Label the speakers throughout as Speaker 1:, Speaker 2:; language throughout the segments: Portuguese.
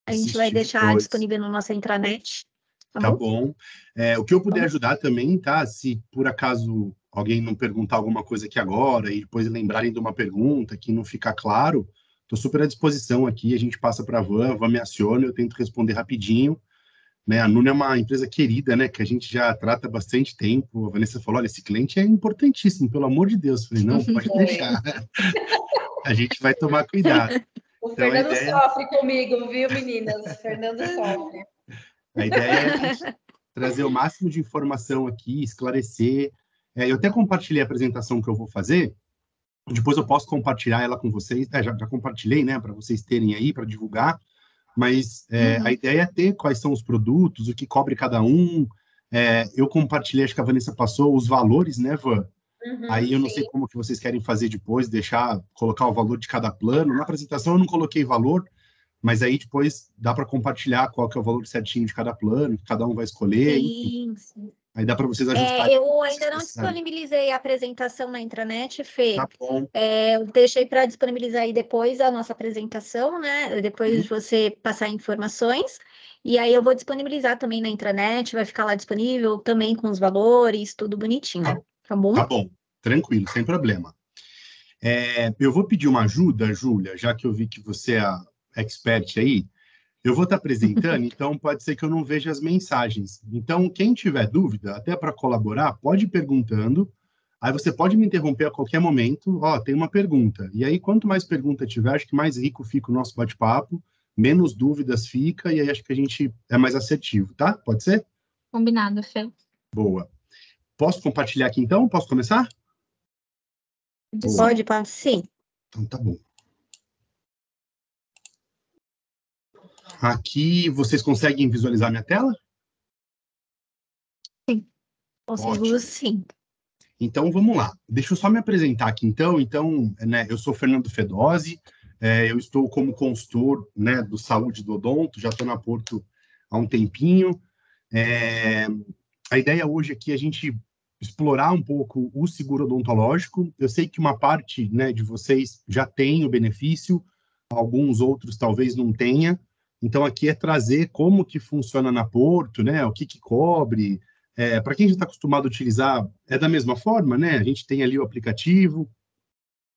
Speaker 1: A gente
Speaker 2: assistir
Speaker 1: vai deixar
Speaker 2: depois.
Speaker 1: disponível na nossa intranet.
Speaker 2: Tá bom. O que eu puder
Speaker 1: Tá bom.
Speaker 2: ajudar também, tá? Se por acaso alguém não perguntar alguma coisa aqui agora e depois lembrarem de uma pergunta que não ficar claro, estou super à disposição aqui. A gente passa para a Van me aciona, eu tento responder rapidinho. Né? A Nuna é uma empresa querida, né? Que a gente já trata há bastante tempo. A Vanessa falou: olha, esse cliente é importantíssimo, pelo amor de Deus. Eu falei: não, pode deixar. A gente vai tomar cuidado.
Speaker 3: O
Speaker 2: Então,
Speaker 3: Fernando sofre comigo, viu, meninas? O Fernando sofre.
Speaker 2: A ideia é a gente trazer o máximo de informação aqui, esclarecer. Eu até compartilhei a apresentação que eu vou fazer. Depois eu posso compartilhar ela com vocês. Já compartilhei, né? Para vocês terem aí, para divulgar. Mas a ideia é ter quais são os produtos, o que cobre cada um. Eu compartilhei, acho que a Vanessa passou, os valores, né, Van? Aí eu não sei como que vocês querem fazer depois, colocar o valor de cada plano. Na apresentação eu não coloquei valor, mas aí depois dá para compartilhar qual que é o valor certinho de cada plano, que cada um vai escolher.
Speaker 1: Sim, sim.
Speaker 2: Aí dá para vocês ajustarem.
Speaker 1: Eu ainda não disponibilizei a apresentação na intranet, Fê.
Speaker 2: Tá bom.
Speaker 1: Eu deixei para disponibilizar aí depois a nossa apresentação, né? Depois de você passar informações. E aí eu vou disponibilizar também na intranet, vai ficar lá disponível também com os valores, tudo bonitinho. Tá bom?
Speaker 2: Tá bom, tranquilo, sem problema. Eu vou pedir uma ajuda, Júlia, já que eu vi que você é a expert aí. Eu vou estar apresentando, então pode ser que eu não veja as mensagens. Então, quem tiver dúvida, até para colaborar, pode ir perguntando. Aí você pode me interromper a qualquer momento. Tem uma pergunta. E aí, quanto mais pergunta tiver, acho que mais rico fica o nosso bate-papo, menos dúvidas fica, e aí acho que a gente é mais assertivo, tá? Pode ser?
Speaker 4: Combinado, Fê.
Speaker 2: Boa. Posso compartilhar aqui, então? Posso começar?
Speaker 1: Pode, sim.
Speaker 2: Então, tá bom. Aqui, vocês conseguem visualizar minha tela?
Speaker 1: Sim. Consigo, sim.
Speaker 2: Então, vamos lá. Deixa eu só me apresentar aqui, então. Então, né, eu sou Fernando Fedozzi, eu estou como consultor, né, do Saúde do Odonto, já estou na Porto há um tempinho. A ideia hoje aqui é a gente explorar um pouco o seguro odontológico. Eu sei que uma parte, né, de vocês já tem o benefício, alguns outros talvez não tenha. Então, aqui é trazer como que funciona na Porto, né, o que cobre. Para quem já está acostumado a utilizar, é da mesma forma, né? A gente tem ali o aplicativo,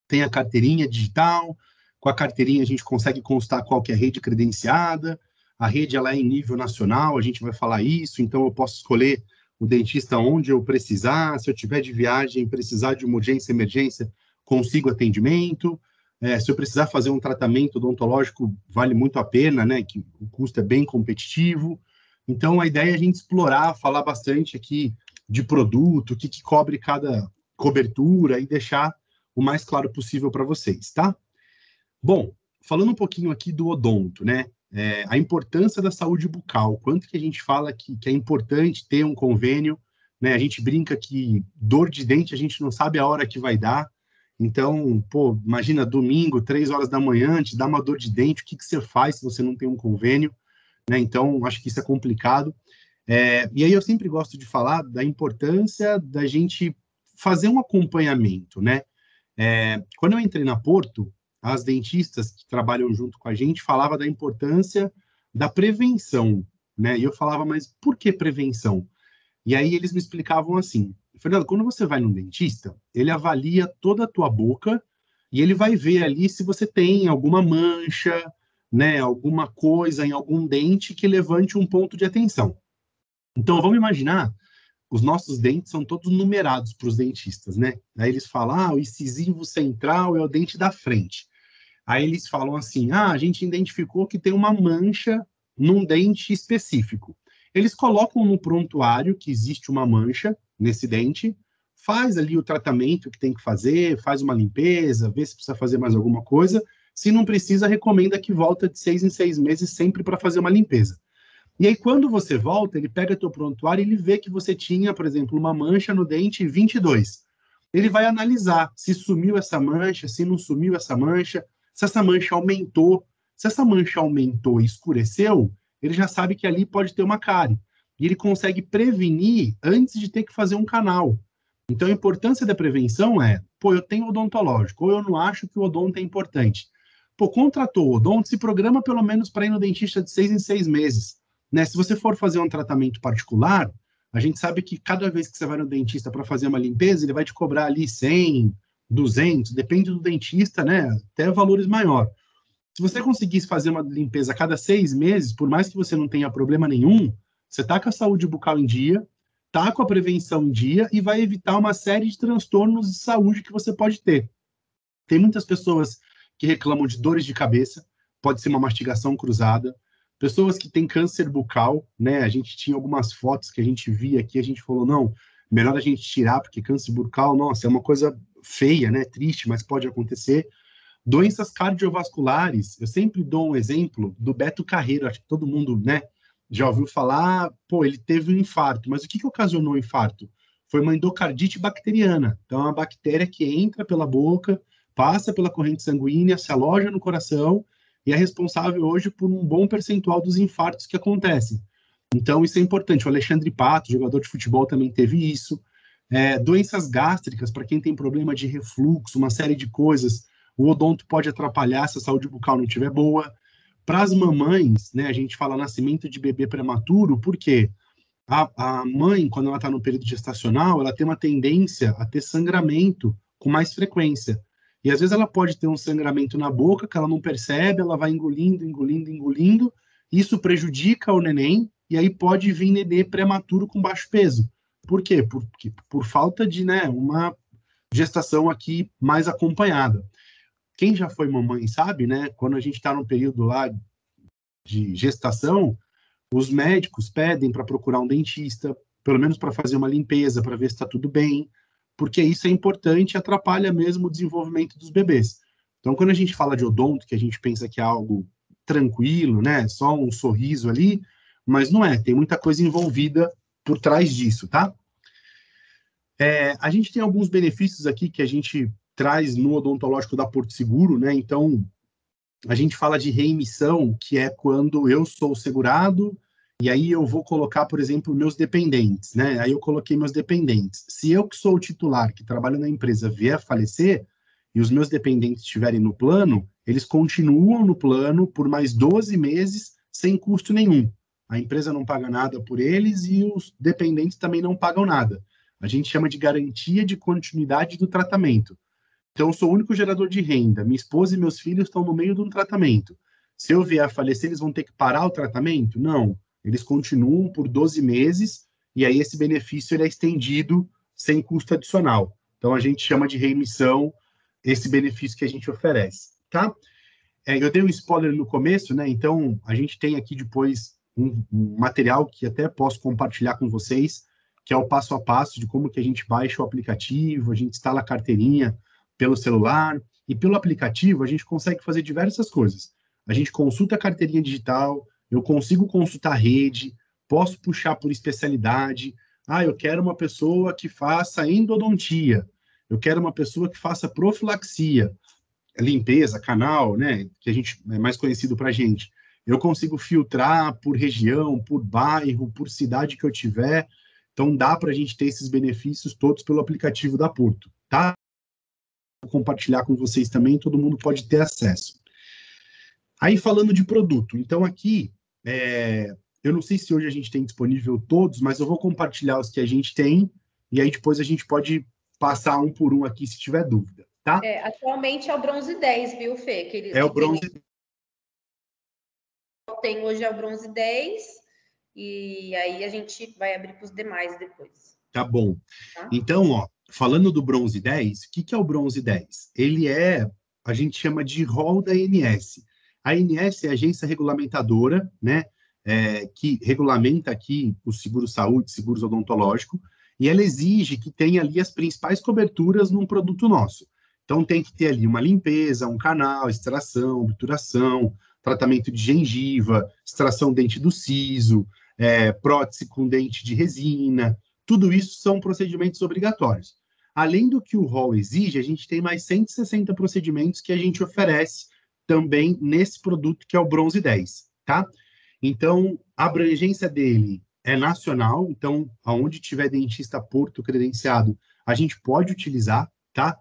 Speaker 2: tem a carteirinha digital, com a carteirinha a gente consegue constar qual que é a rede credenciada, a rede ela é em nível nacional, a gente vai falar isso, então eu posso escolher o dentista onde eu precisar, se eu tiver de viagem, precisar de uma urgência, emergência, consigo atendimento, se eu precisar fazer um tratamento odontológico, vale muito a pena, né? Que o custo é bem competitivo. Então, a ideia é a gente explorar, falar bastante aqui de produto, o que cobre cada cobertura e deixar o mais claro possível para vocês, tá? Bom, falando um pouquinho aqui do odonto, né? A importância da saúde bucal, quanto que a gente fala que é importante ter um convênio, né? A gente brinca que dor de dente a gente não sabe a hora que vai dar. Então, imagina domingo, 3 horas da manhã, te dá uma dor de dente, o que você faz se você não tem um convênio? Né? Então, acho que isso é complicado. E aí eu sempre gosto de falar da importância da gente fazer um acompanhamento, né? Quando eu entrei na Porto, as dentistas que trabalham junto com a gente falavam da importância da prevenção, né? E eu falava, mas por que prevenção? E aí eles me explicavam assim, Fernando, quando você vai num dentista, ele avalia toda a tua boca e ele vai ver ali se você tem alguma mancha, né, alguma coisa em algum dente que levante um ponto de atenção. Então, vamos imaginar, os nossos dentes são todos numerados para os dentistas, né? Aí eles falam, o incisivo central é o dente da frente. Aí eles falam assim, a gente identificou que tem uma mancha num dente específico. Eles colocam no prontuário que existe uma mancha nesse dente, faz ali o tratamento que tem que fazer, faz uma limpeza, vê se precisa fazer mais alguma coisa. Se não precisa, recomenda que volta de 6 em 6 meses sempre para fazer uma limpeza. E aí, quando você volta, ele pega teu prontuário e ele vê que você tinha, por exemplo, uma mancha no dente 22. Ele vai analisar se sumiu essa mancha, se não sumiu essa mancha, se essa mancha aumentou. Se essa mancha aumentou e escureceu, ele já sabe que ali pode ter uma cárie. E ele consegue prevenir antes de ter que fazer um canal. Então, a importância da prevenção é, eu tenho odontológico, ou eu não acho que o odonto é importante. Pô, contratou o odonto, se programa pelo menos para ir no dentista de 6 em 6 meses. Né? Se você for fazer um tratamento particular, a gente sabe que cada vez que você vai no dentista para fazer uma limpeza, ele vai te cobrar ali 100, 200, depende do dentista, né? Até valores maiores. Se você conseguisse fazer uma limpeza a cada 6 meses, por mais que você não tenha problema nenhum, você está com a saúde bucal em dia, está com a prevenção em dia e vai evitar uma série de transtornos de saúde que você pode ter. Tem muitas pessoas que reclamam de dores de cabeça, pode ser uma mastigação cruzada, pessoas que têm câncer bucal, né? A gente tinha algumas fotos que a gente via aqui, a gente falou, não, melhor a gente tirar, porque câncer bucal, nossa, é uma coisa feia, né? Triste, mas pode acontecer. Doenças cardiovasculares, eu sempre dou um exemplo do Beto Carreiro, acho que todo mundo, né, já ouviu falar, pô, ele teve um infarto, mas o que ocasionou o infarto? Foi uma endocardite bacteriana, então é uma bactéria que entra pela boca, passa pela corrente sanguínea, se aloja no coração e é responsável hoje por um bom percentual dos infartos que acontecem. Então isso é importante, o Alexandre Pato, jogador de futebol, também teve isso. Doenças gástricas, para quem tem problema de refluxo, uma série de coisas, o odonto pode atrapalhar se a saúde bucal não estiver boa. Para as mamães, né, a gente fala nascimento de bebê prematuro, porque a mãe, quando ela está no período gestacional, ela tem uma tendência a ter sangramento com mais frequência. E às vezes ela pode ter um sangramento na boca que ela não percebe, ela vai engolindo, engolindo, engolindo. Isso prejudica o neném e aí pode vir nenê prematuro com baixo peso. Por quê? Por falta de, né, uma gestação aqui mais acompanhada. Quem já foi mamãe sabe, né? Quando a gente está no período lá de gestação, os médicos pedem para procurar um dentista, pelo menos para fazer uma limpeza, para ver se está tudo bem, porque isso é importante e atrapalha mesmo o desenvolvimento dos bebês. Então, quando a gente fala de odonto, que a gente pensa que é algo tranquilo, né? Só um sorriso ali, mas não é, tem muita coisa envolvida por trás disso, tá? A gente tem alguns benefícios aqui que a gente traz no odontológico da Porto Seguro, né? Então, a gente fala de reemissão, que é quando eu sou segurado e aí eu vou colocar, por exemplo, meus dependentes, né? Aí eu coloquei meus dependentes. Se eu que sou o titular, que trabalho na empresa, vier a falecer e os meus dependentes estiverem no plano, eles continuam no plano por mais 12 meses sem custo nenhum. A empresa não paga nada por eles e os dependentes também não pagam nada. A gente chama de garantia de continuidade do tratamento. Então, eu sou o único gerador de renda. Minha esposa e meus filhos estão no meio de um tratamento. Se eu vier a falecer, eles vão ter que parar o tratamento? Não. Eles continuam por 12 meses e aí esse benefício ele é estendido sem custo adicional. Então, a gente chama de reemissão esse benefício que a gente oferece, tá? Eu dei um spoiler no começo, né? Então, a gente tem aqui depois um material que até posso compartilhar com vocês, que é o passo a passo de como que a gente baixa o aplicativo, a gente instala a carteirinha pelo celular, e pelo aplicativo a gente consegue fazer diversas coisas. A gente consulta a carteirinha digital, eu consigo consultar a rede, posso puxar por especialidade. Eu quero uma pessoa que faça endodontia, eu quero uma pessoa que faça profilaxia, limpeza, canal, né, que a gente é mais conhecido para a gente. Eu consigo filtrar por região, por bairro, por cidade que eu tiver. Então, dá para a gente ter esses benefícios todos pelo aplicativo da Porto, tá? Vou compartilhar com vocês também, todo mundo pode ter acesso. Aí, falando de produto, então aqui, eu não sei se hoje a gente tem disponível todos, mas eu vou compartilhar os que a gente tem, e aí depois a gente pode passar um por um aqui se tiver dúvida, tá?
Speaker 3: Atualmente é o bronze 10, viu, Fê?
Speaker 2: É o bronze.
Speaker 3: Tem hoje é o bronze 10, e aí a gente vai abrir para os demais depois.
Speaker 2: Tá bom. Tá? Então, ó, falando do bronze 10, o que é o bronze 10? Ele a gente chama de rol da ANS. A ANS é a agência regulamentadora, né, que regulamenta aqui o seguro-saúde, seguros odontológico, e ela exige que tenha ali as principais coberturas num produto nosso. Então, tem que ter ali uma limpeza, um canal, extração, obturação, tratamento de gengiva, extração dente do siso, prótese com dente de resina. Tudo isso são procedimentos obrigatórios. Além do que o rol exige, a gente tem mais 160 procedimentos que a gente oferece também nesse produto que é o bronze 10, tá? Então, a abrangência dele é nacional, então, aonde tiver dentista Porto credenciado, a gente pode utilizar, tá?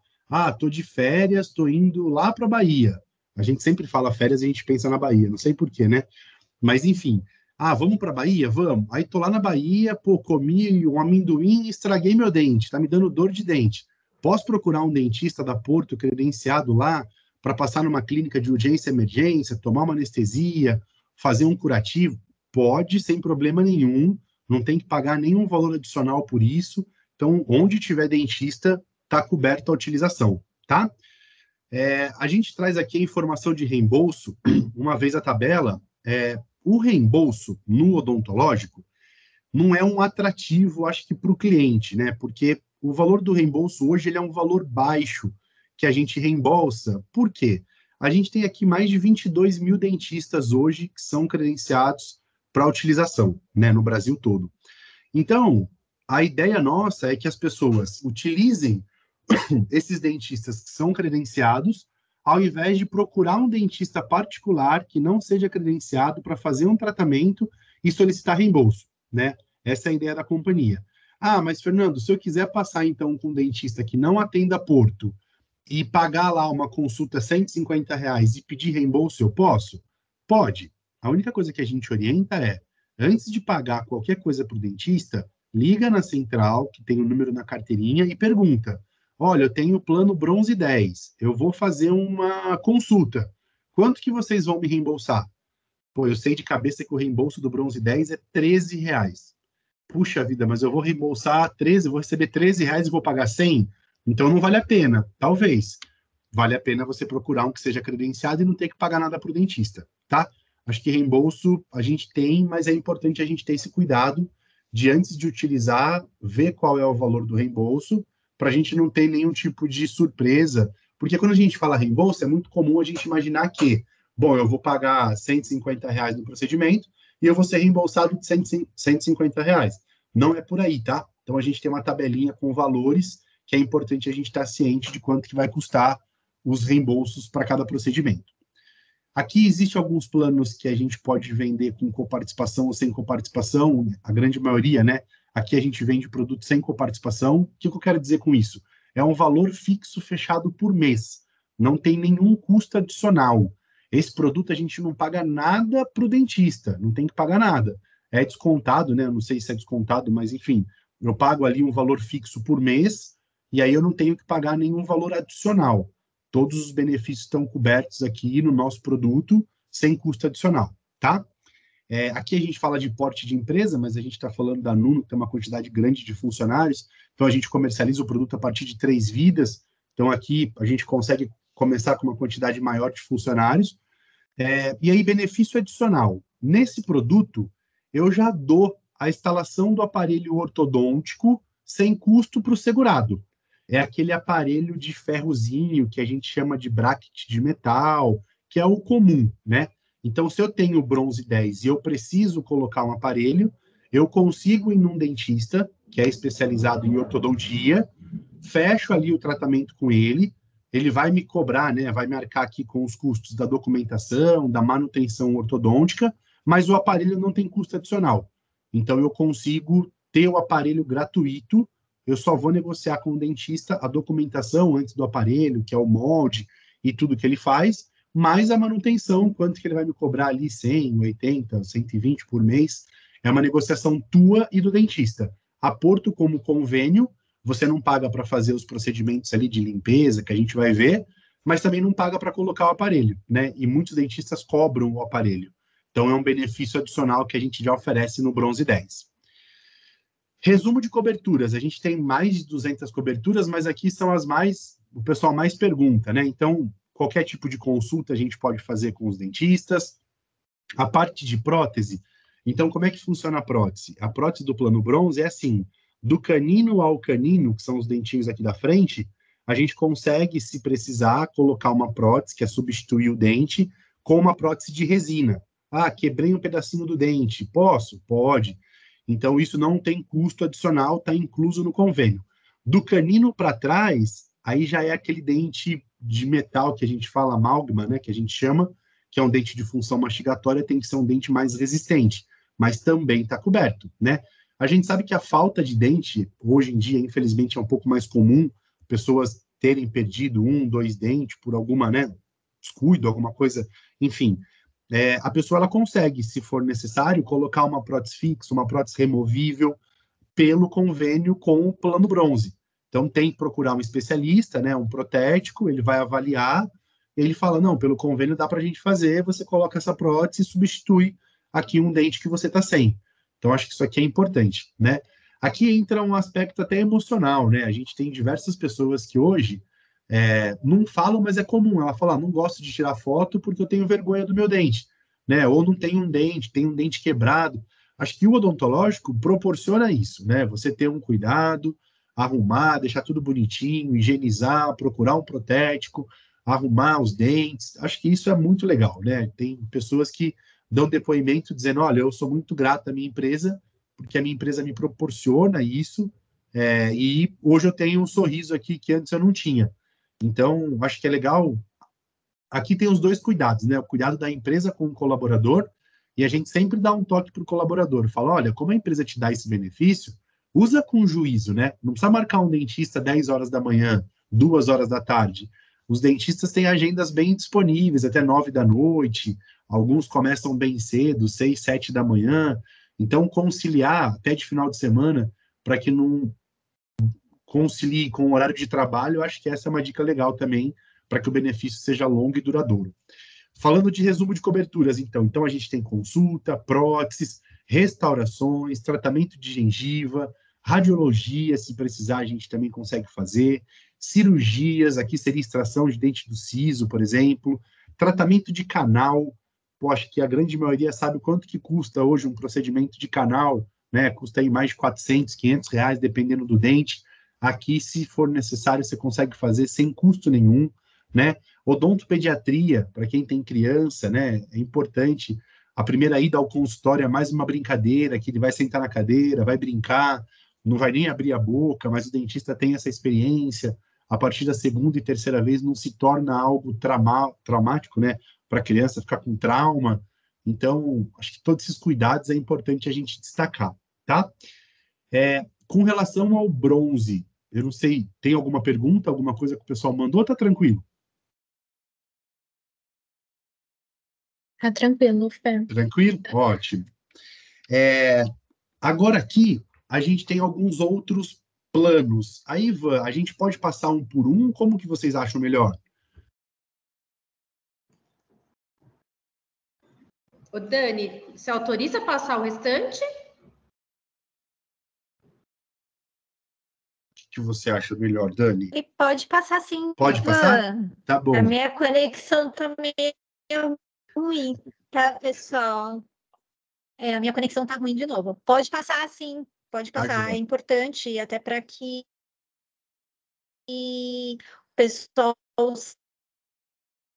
Speaker 2: Tô de férias, tô indo lá para a Bahia. A gente sempre fala férias e a gente pensa na Bahia, não sei por quê, né? Mas enfim, vamos para Bahia? Vamos. Aí tô lá na Bahia, pô, comi um amendoim e estraguei meu dente, tá me dando dor de dente. Posso procurar um dentista da Porto credenciado lá para passar numa clínica de urgência e emergência, tomar uma anestesia, fazer um curativo? Pode, sem problema nenhum, não tem que pagar nenhum valor adicional por isso. Então, onde tiver dentista, está coberto a utilização, tá? A gente traz aqui a informação de reembolso, uma vez a tabela, o reembolso no odontológico não é um atrativo, acho que, para o cliente, né? Porque o valor do reembolso hoje ele é um valor baixo que a gente reembolsa. Por quê? A gente tem aqui mais de 22 mil dentistas hoje que são credenciados para utilização, né, no Brasil todo. Então, a ideia nossa é que as pessoas utilizem esses dentistas que são credenciados, ao invés de procurar um dentista particular que não seja credenciado para fazer um tratamento e solicitar reembolso, né? Essa é a ideia da companhia. Mas Fernando, se eu quiser passar então com um dentista que não atenda Porto e pagar lá uma consulta R$ 150 e pedir reembolso, eu posso? Pode. A única coisa que a gente orienta é, antes de pagar qualquer coisa para o dentista, liga na central, que tem o número na carteirinha, e pergunta: olha, eu tenho o plano Bronze 10, eu vou fazer uma consulta. Quanto que vocês vão me reembolsar? Pô, eu sei de cabeça que o reembolso do Bronze 10 é R$ 13. Puxa vida, mas eu vou reembolsar 13, eu vou receber R$ 13 e vou pagar 100? Então não vale a pena. Talvez. Vale a pena você procurar um que seja credenciado e não ter que pagar nada para o dentista, tá? Acho que reembolso a gente tem, mas é importante a gente ter esse cuidado de, antes de utilizar, ver qual é o valor do reembolso, para a gente não ter nenhum tipo de surpresa. Porque quando a gente fala reembolso, é muito comum a gente imaginar que, bom, eu vou pagar R$ 150 no procedimento e eu vou ser reembolsado de R$ 150. Não é por aí, tá? Então a gente tem uma tabelinha com valores que é importante a gente estar ciente de quanto que vai custar os reembolsos para cada procedimento. Aqui existem alguns planos que a gente pode vender com coparticipação ou sem coparticipação, a grande maioria, né? Aqui a gente vende produto sem coparticipação. O que eu quero dizer com isso? É um valor fixo fechado por mês. Não tem nenhum custo adicional. Esse produto a gente não paga nada para o dentista, não tem que pagar nada. É descontado, né? Eu não sei se é descontado, mas enfim, eu pago ali um valor fixo por mês e aí eu não tenho que pagar nenhum valor adicional. Todos os benefícios estão cobertos aqui no nosso produto, sem custo adicional, tá? Aqui a gente fala de porte de empresa, mas a gente está falando da Nuno, que tem uma quantidade grande de funcionários, então a gente comercializa o produto a partir de 3 vidas, então aqui a gente consegue começar com uma quantidade maior de funcionários. E aí, benefício adicional. Nesse produto, eu já dou a instalação do aparelho ortodôntico sem custo para o segurado. É aquele aparelho de ferrozinho que a gente chama de bracket de metal, que é o comum, né? Então, se eu tenho Bronze 10 e eu preciso colocar um aparelho, eu consigo ir num dentista, que é especializado em ortodontia, fecho ali o tratamento com ele vai me cobrar, né? Vai me arcar aqui com os custos da documentação, da manutenção ortodôntica, mas o aparelho não tem custo adicional. Então, eu consigo ter o aparelho gratuito. Eu só vou negociar com o dentista a documentação antes do aparelho, que é o molde e tudo que ele faz, mais a manutenção, quanto que ele vai me cobrar ali, 100, 80, 120 por mês. É uma negociação tua e do dentista. A Porto, como convênio, você não paga para fazer os procedimentos ali de limpeza, que a gente vai ver, mas também não paga para colocar o aparelho, né? E muitos dentistas cobram o aparelho. Então, é um benefício adicional que a gente já oferece no Bronze 10. Resumo de coberturas. A gente tem mais de 200 coberturas, mas aqui são as mais... o pessoal mais pergunta, né? Então, qualquer tipo de consulta a gente pode fazer com os dentistas. A parte de prótese. Então, como é que funciona a prótese? A prótese do plano Bronze é assim: do canino ao canino, que são os dentinhos aqui da frente, a gente consegue, se precisar, colocar uma prótese, que é substituir o dente, com uma prótese de resina. Quebrei um pedacinho do dente. Posso? Pode. Então, isso não tem custo adicional, está incluso no convênio. Do canino para trás, aí já é aquele dente de metal que a gente fala amálgama, né, que a gente chama, que é um dente de função mastigatória, tem que ser um dente mais resistente, mas também está coberto, né? A gente sabe que a falta de dente, hoje em dia, infelizmente, é um pouco mais comum, pessoas terem perdido 1, 2 dentes por alguma, né, descuido, alguma coisa, enfim, a pessoa ela consegue, se for necessário, colocar uma prótese fixa, uma prótese removível, pelo convênio com o plano bronze. Então, tem que procurar um especialista, né, um protético, ele vai avaliar, ele fala, não, pelo convênio dá para a gente fazer, você coloca essa prótese e substitui aqui um dente que você está sem. Então, acho que isso aqui é importante, né? Aqui entra um aspecto até emocional, né? A gente tem diversas pessoas que hoje não falam, mas é comum. Ela fala, não gosto de tirar foto porque eu tenho vergonha do meu dente, né? Ou não tenho um dente, tem um dente quebrado. Acho que o odontológico proporciona isso, né? Você ter um cuidado, arrumar, deixar tudo bonitinho, higienizar, procurar um protético, arrumar os dentes. Acho que isso é muito legal, né? Tem pessoas que dão depoimento dizendo, olha, eu sou muito grato à minha empresa, porque a minha empresa me proporciona isso, e hoje eu tenho um sorriso aqui que antes eu não tinha. Então, acho que é legal. Aqui tem os dois cuidados, né? O cuidado da empresa com o colaborador, e a gente sempre dá um toque para o colaborador. Fala, olha, como a empresa te dá esse benefício, usa com juízo, né? Não precisa marcar um dentista 10 horas da manhã, 2 horas da tarde. Os dentistas têm agendas bem disponíveis, até 9 da noite. Alguns começam bem cedo, 6, 7 da manhã. Então, conciliar até de final de semana, para que não concilie com o horário de trabalho, eu acho que essa é uma dica legal também, para que o benefício seja longo e duradouro. Falando de resumo de coberturas, então a gente tem consulta, próteses, restaurações, tratamento de gengiva, radiologia, se precisar, a gente também consegue fazer, cirurgias, aqui seria extração de dente do siso, por exemplo, tratamento de canal, acho que a grande maioria sabe quanto que custa hoje um procedimento de canal, né? Custa aí mais de 400, 500 reais, dependendo do dente. Aqui, se for necessário, você consegue fazer sem custo nenhum, né? Odontopediatria, para quem tem criança, né? É importante. A primeira ida ao consultório é mais uma brincadeira, que ele vai sentar na cadeira, vai brincar, não vai nem abrir a boca, mas o dentista tem essa experiência. A partir da segunda e terceira vez não se torna algo traumático, né? Para a criança ficar com trauma. Então, acho que todos esses cuidados é importante a gente destacar, tá? Com relação ao bronze, eu não sei, tem alguma pergunta, alguma coisa que o pessoal mandou? Tá tranquilo?
Speaker 1: Tá tranquilo, Fê.
Speaker 2: Tranquilo? Ótimo. Agora aqui, a gente tem alguns outros planos. Aí, Ivan, a gente pode passar um por um? Como que vocês acham melhor?
Speaker 3: Ô, Dani, você autoriza passar o restante?
Speaker 2: O que você acha melhor, Dani?
Speaker 1: E pode passar sim,
Speaker 2: Pode passar?
Speaker 1: Ivan.
Speaker 2: Tá bom.
Speaker 1: A minha conexão também é ruim, tá, pessoal? A minha conexão tá ruim de novo. Pode passar sim, pode
Speaker 2: Tá
Speaker 1: passar. É
Speaker 2: joia.
Speaker 1: importante até para que o pessoal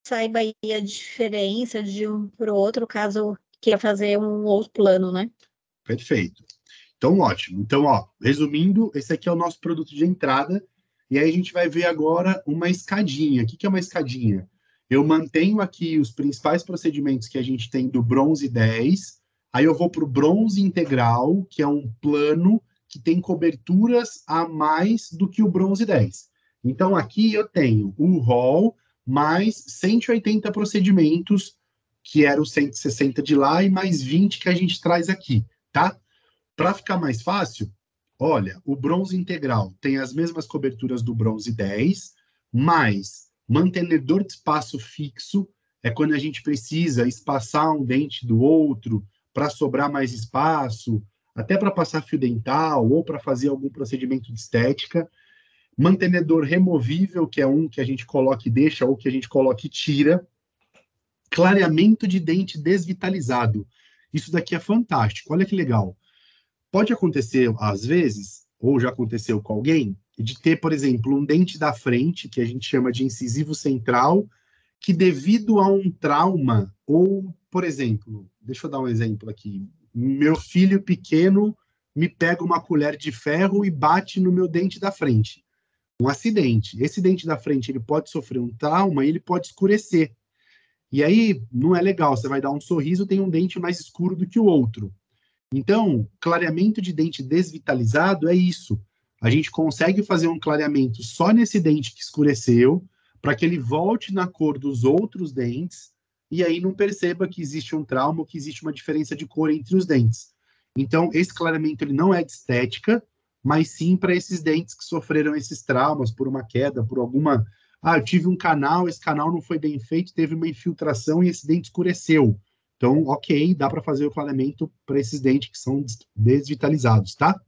Speaker 1: saiba aí a diferença de um para o outro, caso queira fazer um outro plano, né?
Speaker 2: Perfeito. Então, ótimo. Então, ó, resumindo, esse aqui é o nosso produto de entrada. E aí a gente vai ver agora uma escadinha. O que é uma escadinha? Eu mantenho aqui os principais procedimentos que a gente tem do bronze 10. Aí eu vou para o bronze integral, que é um plano que tem coberturas a mais do que o bronze 10. Então, aqui eu tenho o rol mais 180 procedimentos, que era o 160 de lá, e mais 20 que a gente traz aqui, tá? Para ficar mais fácil, olha, o bronze integral tem as mesmas coberturas do bronze 10, mas mantenedor de espaço fixo é quando a gente precisa espaçar um dente do outro para sobrar mais espaço, até para passar fio dental ou para fazer algum procedimento de estética. Mantenedor removível, que é um que a gente coloca e deixa ou que a gente coloca e tira. Clareamento de dente desvitalizado. Isso daqui é fantástico. Olha que legal. Pode acontecer, às vezes, ou já aconteceu com alguém, de ter, por exemplo, um dente da frente, que a gente chama de incisivo central, que devido a um trauma, ou, por exemplo, deixa eu dar um exemplo aqui, meu filho pequeno me pega uma colher de ferro e bate no meu dente da frente. Um acidente. Esse dente da frente, ele pode sofrer um trauma e ele pode escurecer. E aí, não é legal, você vai dar um sorriso, tem um dente mais escuro do que o outro. Então, clareamento de dente desvitalizado é isso. A gente consegue fazer um clareamento só nesse dente que escureceu, para que ele volte na cor dos outros dentes e aí não perceba que existe um trauma ou que existe uma diferença de cor entre os dentes. Então, esse clareamento ele não é de estética, mas sim para esses dentes que sofreram esses traumas por uma queda, por alguma... Ah, eu tive um canal, esse canal não foi bem feito, teve uma infiltração e esse dente escureceu. Então, ok, dá para fazer o clareamento para esses dentes que são desvitalizados, tá?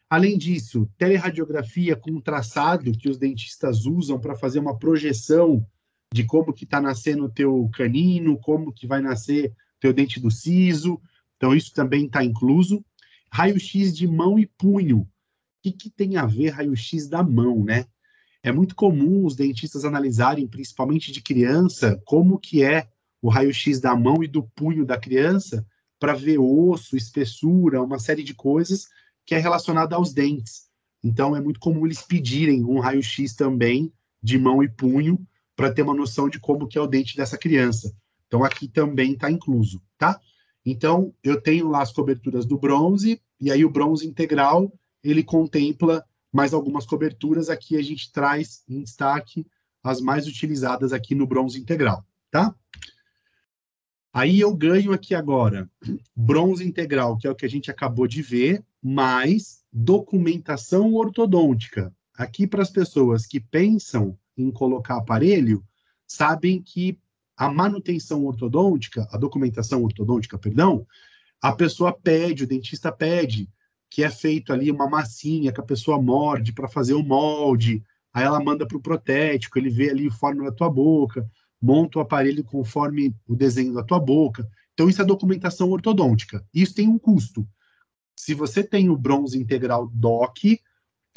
Speaker 2: Além disso, teleradiografia com traçado que os dentistas usam para fazer uma projeção de como que está nascendo o teu canino, como que vai nascer teu dente do siso. Então, isso também está incluso. Raio-X de mão e punho. O que tem a ver raio-X da mão, né? É muito comum os dentistas analisarem, principalmente de criança, como que é o raio-X da mão e do punho da criança para ver osso, espessura, uma série de coisas que é relacionada aos dentes. Então, é muito comum eles pedirem um raio-X também de mão e punho para ter uma noção de como que é o dente dessa criança. Então, aqui também está incluso, tá? Então, eu tenho lá as coberturas do bronze, e aí o bronze integral, ele contempla mais algumas coberturas. Aqui a gente traz em destaque as mais utilizadas aqui no bronze integral, tá? Aí eu ganho aqui agora bronze integral, que é o que a gente acabou de ver, mais documentação ortodôntica. Aqui para as pessoas que pensam em colocar aparelho, sabem que a manutenção ortodôntica, a documentação ortodôntica, perdão, a pessoa pede, o dentista pede, que é feito ali uma massinha que a pessoa morde para fazer o molde, aí ela manda para o protético, ele vê ali a forma da tua boca, monta o aparelho conforme o desenho da tua boca. Então, isso é documentação ortodôntica. Isso tem um custo. Se você tem o bronze integral DOC,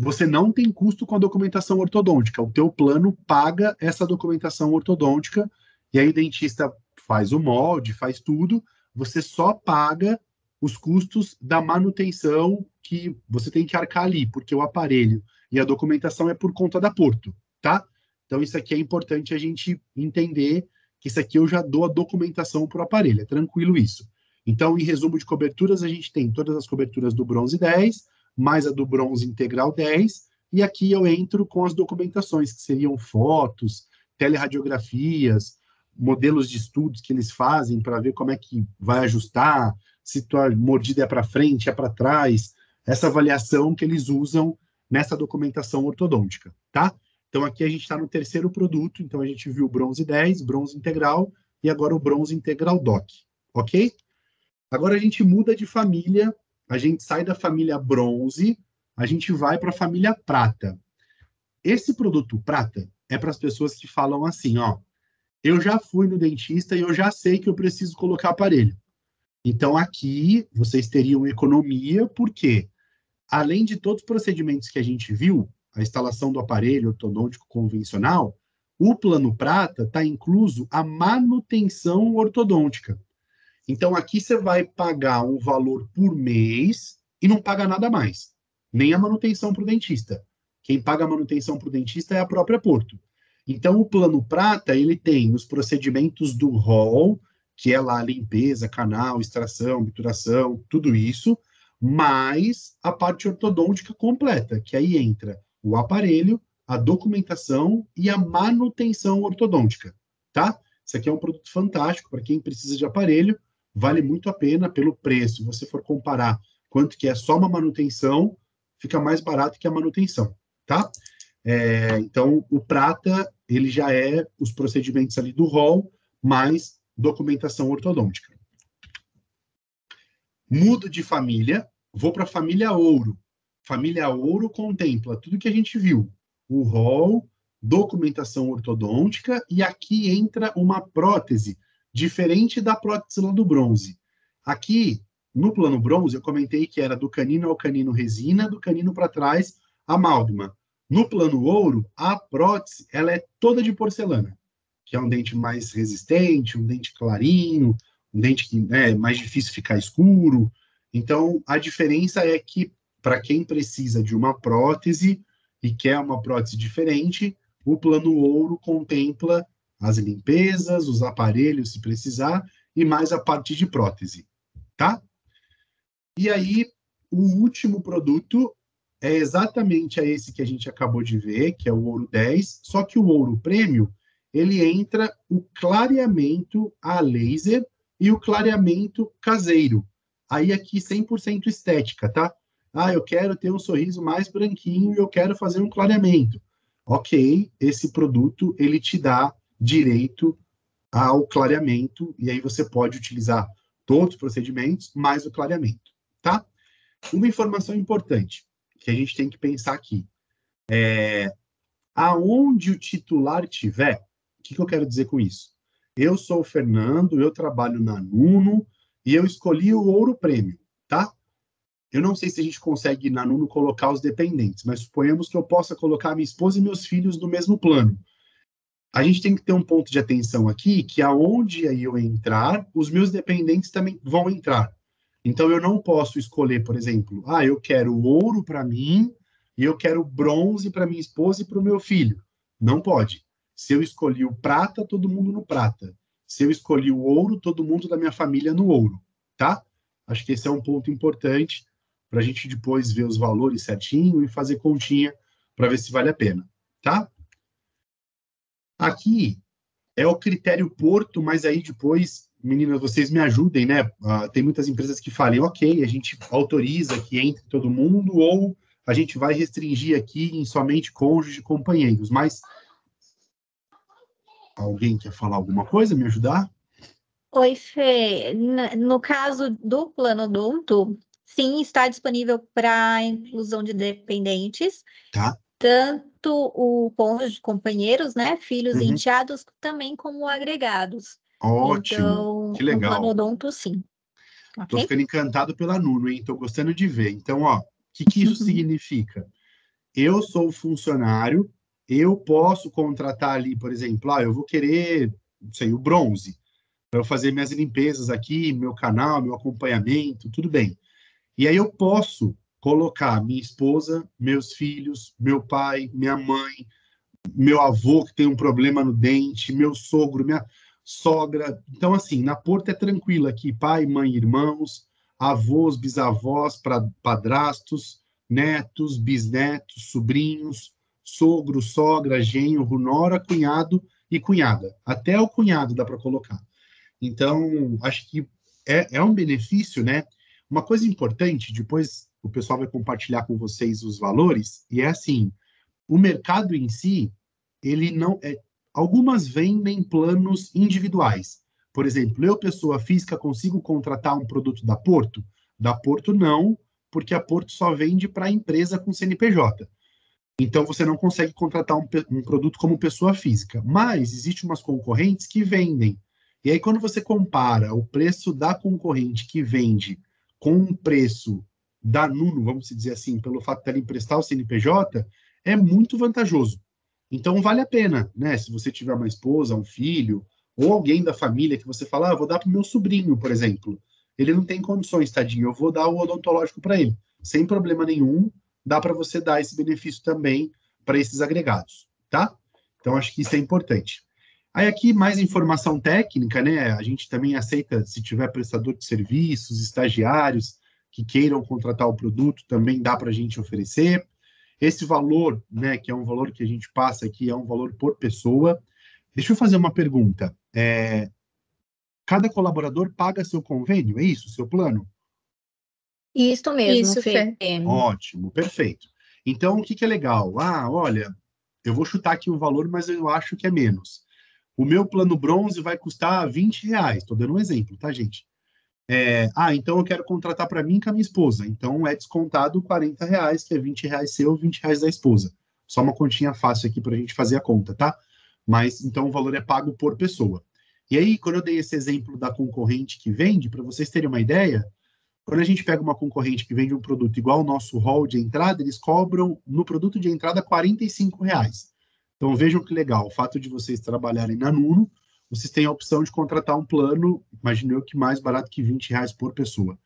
Speaker 2: você não tem custo com a documentação ortodôntica. O teu plano paga essa documentação ortodôntica, e aí o dentista faz o molde, faz tudo, você só paga os custos da manutenção que você tem que arcar ali, porque o aparelho e a documentação é por conta da Porto, tá? Então, isso aqui é importante a gente entender que isso aqui eu já dou a documentação para o aparelho, é tranquilo isso. Então, em resumo de coberturas, a gente tem todas as coberturas do bronze 10, mais a do bronze integral 10, e aqui eu entro com as documentações, que seriam fotos, telerradiografias, modelos de estudos que eles fazem para ver como é que vai ajustar, se a mordida é para frente, é para trás, essa avaliação que eles usam nessa documentação ortodôntica, tá? Então, aqui a gente está no terceiro produto, então a gente viu o bronze 10, bronze integral, e agora o bronze integral DOC, ok? Agora a gente muda de família, a gente sai da família bronze, a gente vai para a família prata. Esse produto prata é para as pessoas que falam assim, ó, eu já fui no dentista e eu já sei que eu preciso colocar aparelho. Então, aqui vocês teriam economia, porque além de todos os procedimentos que a gente viu, a instalação do aparelho ortodôntico convencional, o plano prata está incluso a manutenção ortodôntica. Então, aqui você vai pagar um valor por mês e não paga nada mais, nem a manutenção para o dentista. Quem paga a manutenção para o dentista é a própria Porto. Então, o plano prata, ele tem os procedimentos do rol, que é lá limpeza, canal, extração, obturação, tudo isso, mais a parte ortodôntica completa, que aí entra o aparelho, a documentação e a manutenção ortodôntica, tá? Isso aqui é um produto fantástico para quem precisa de aparelho, vale muito a pena pelo preço. Se você for comparar quanto que é só uma manutenção, fica mais barato que a manutenção, tá? Então, o prata, ele já é os procedimentos ali do rol, mais documentação ortodôntica. Mudo de família, vou para a família ouro. Família ouro contempla tudo que a gente viu. O rol, documentação ortodôntica, e aqui entra uma prótese, diferente da prótese lá do bronze. Aqui, no plano bronze, eu comentei que era do canino ao canino resina, do canino para trás, amálgama. No plano ouro, a prótese ela é toda de porcelana, que é um dente mais resistente, um dente clarinho, um dente que é mais difícil ficar escuro. Então, a diferença é que, para quem precisa de uma prótese e quer uma prótese diferente, o plano ouro contempla as limpezas, os aparelhos, se precisar, e mais a parte de prótese, tá? E aí, o último produto é exatamente a esse que a gente acabou de ver, que é o ouro 10, só que o ouro prêmio, ele entra o clareamento a laser e o clareamento caseiro. Aí aqui 100% estética, tá? Ah, eu quero ter um sorriso mais branquinho e eu quero fazer um clareamento. Ok, esse produto, ele te dá direito ao clareamento, e aí você pode utilizar todos os procedimentos, mais o clareamento, tá? Uma informação importante que a gente tem que pensar aqui. Aonde o titular estiver, o que eu quero dizer com isso? Eu sou o Fernando, eu trabalho na Nuno e eu escolhi o Ouro Prêmio, tá? Eu não sei se a gente consegue na Nuno colocar os dependentes, mas suponhamos que eu possa colocar minha esposa e meus filhos no mesmo plano. A gente tem que ter um ponto de atenção aqui, que aonde eu entrar, os meus dependentes também vão entrar. Então, eu não posso escolher, por exemplo, eu quero ouro para mim e eu quero bronze para minha esposa e para o meu filho. Não pode. Se eu escolhi o prata, todo mundo no prata. Se eu escolhi o ouro, todo mundo da minha família no ouro, tá? Acho que esse é um ponto importante para a gente depois ver os valores certinho e fazer continha para ver se vale a pena, tá? Aqui é o critério Porto, mas aí depois, meninas, vocês me ajudem, né? Tem muitas empresas que falam, ok, a gente autoriza que entre todo mundo, ou a gente vai restringir aqui em somente cônjuge e companheiros. Mas alguém quer falar alguma coisa, me ajudar?
Speaker 1: Oi, Fê. No caso do plano adulto, sim, está disponível para inclusão de dependentes,
Speaker 2: Tá.
Speaker 1: tanto o cônjuge, companheiros, né, filhos e
Speaker 2: Uhum.
Speaker 1: enteados, também como agregados.
Speaker 2: Ótimo,
Speaker 1: Então,
Speaker 2: que
Speaker 1: no plano
Speaker 2: legal.
Speaker 1: odonto, sim.
Speaker 2: Tô
Speaker 1: Ok?
Speaker 2: ficando encantado pela Nuno, hein? Tô gostando de ver. Então, ó, o que isso significa? Eu sou funcionário, eu posso contratar ali, por exemplo, eu vou querer, não sei, o bronze, para eu fazer minhas limpezas aqui, meu canal, meu acompanhamento, tudo bem. E aí eu posso colocar minha esposa, meus filhos, meu pai, minha mãe, meu avô que tem um problema no dente, meu sogro, minha sogra. Então, assim, na Porta é tranquilo aqui, pai, mãe, irmãos, avós, bisavós, padrastos, netos, bisnetos, sobrinhos, sogro, sogra, genro, nora, cunhado e cunhada. Até o cunhado dá para colocar. Então, acho que é um benefício, né? Uma coisa importante, depois o pessoal vai compartilhar com vocês os valores, e é assim, o mercado em si, ele não é. Algumas vendem planos individuais. Por exemplo, eu, pessoa física, consigo contratar um produto da Porto? Da Porto, não, porque a Porto só vende para a empresa com CNPJ. Então, você não consegue contratar um produto como pessoa física. Mas existem umas concorrentes que vendem. E aí, quando você compara o preço da concorrente que vende com o preço da Nuno, vamos dizer assim, pelo fato dela emprestar o CNPJ, é muito vantajoso. Então, vale a pena, né? Se você tiver uma esposa, um filho, ou alguém da família que você fala, vou dar para o meu sobrinho, por exemplo. Ele não tem condições, tadinho, eu vou dar o odontológico para ele. Sem problema nenhum, dá para você dar esse benefício também para esses agregados, tá? Então, acho que isso é importante. Aí, aqui, mais informação técnica, né? A gente também aceita, se tiver prestador de serviços, estagiários que queiram contratar o produto, também dá para a gente oferecer. Esse valor, né, que é um valor que a gente passa aqui, é um valor por pessoa. Deixa eu fazer uma pergunta. Cada colaborador paga seu convênio, é isso, seu plano?
Speaker 1: Isso mesmo,
Speaker 3: Isso,
Speaker 1: Fê.
Speaker 3: Fê.
Speaker 2: Ótimo, perfeito. Então, o que é legal? Olha, eu vou chutar aqui o valor, mas eu acho que é menos. O meu plano bronze vai custar R$ 20. Estou dando um exemplo, tá, gente? Então eu quero contratar para mim e com a minha esposa. Então é descontado R$ 40, que é R$ 20 seu, R$ 20 da esposa. Só uma continha fácil aqui para a gente fazer a conta, tá? Mas então o valor é pago por pessoa. E aí, quando eu dei esse exemplo da concorrente que vende, para vocês terem uma ideia, quando a gente pega uma concorrente que vende um produto igual ao nosso hall de entrada, eles cobram no produto de entrada R$ 45. Então vejam que legal, o fato de vocês trabalharem na Nuno, vocês têm a opção de contratar um plano, imagino eu que mais barato que R$ 20 por pessoa.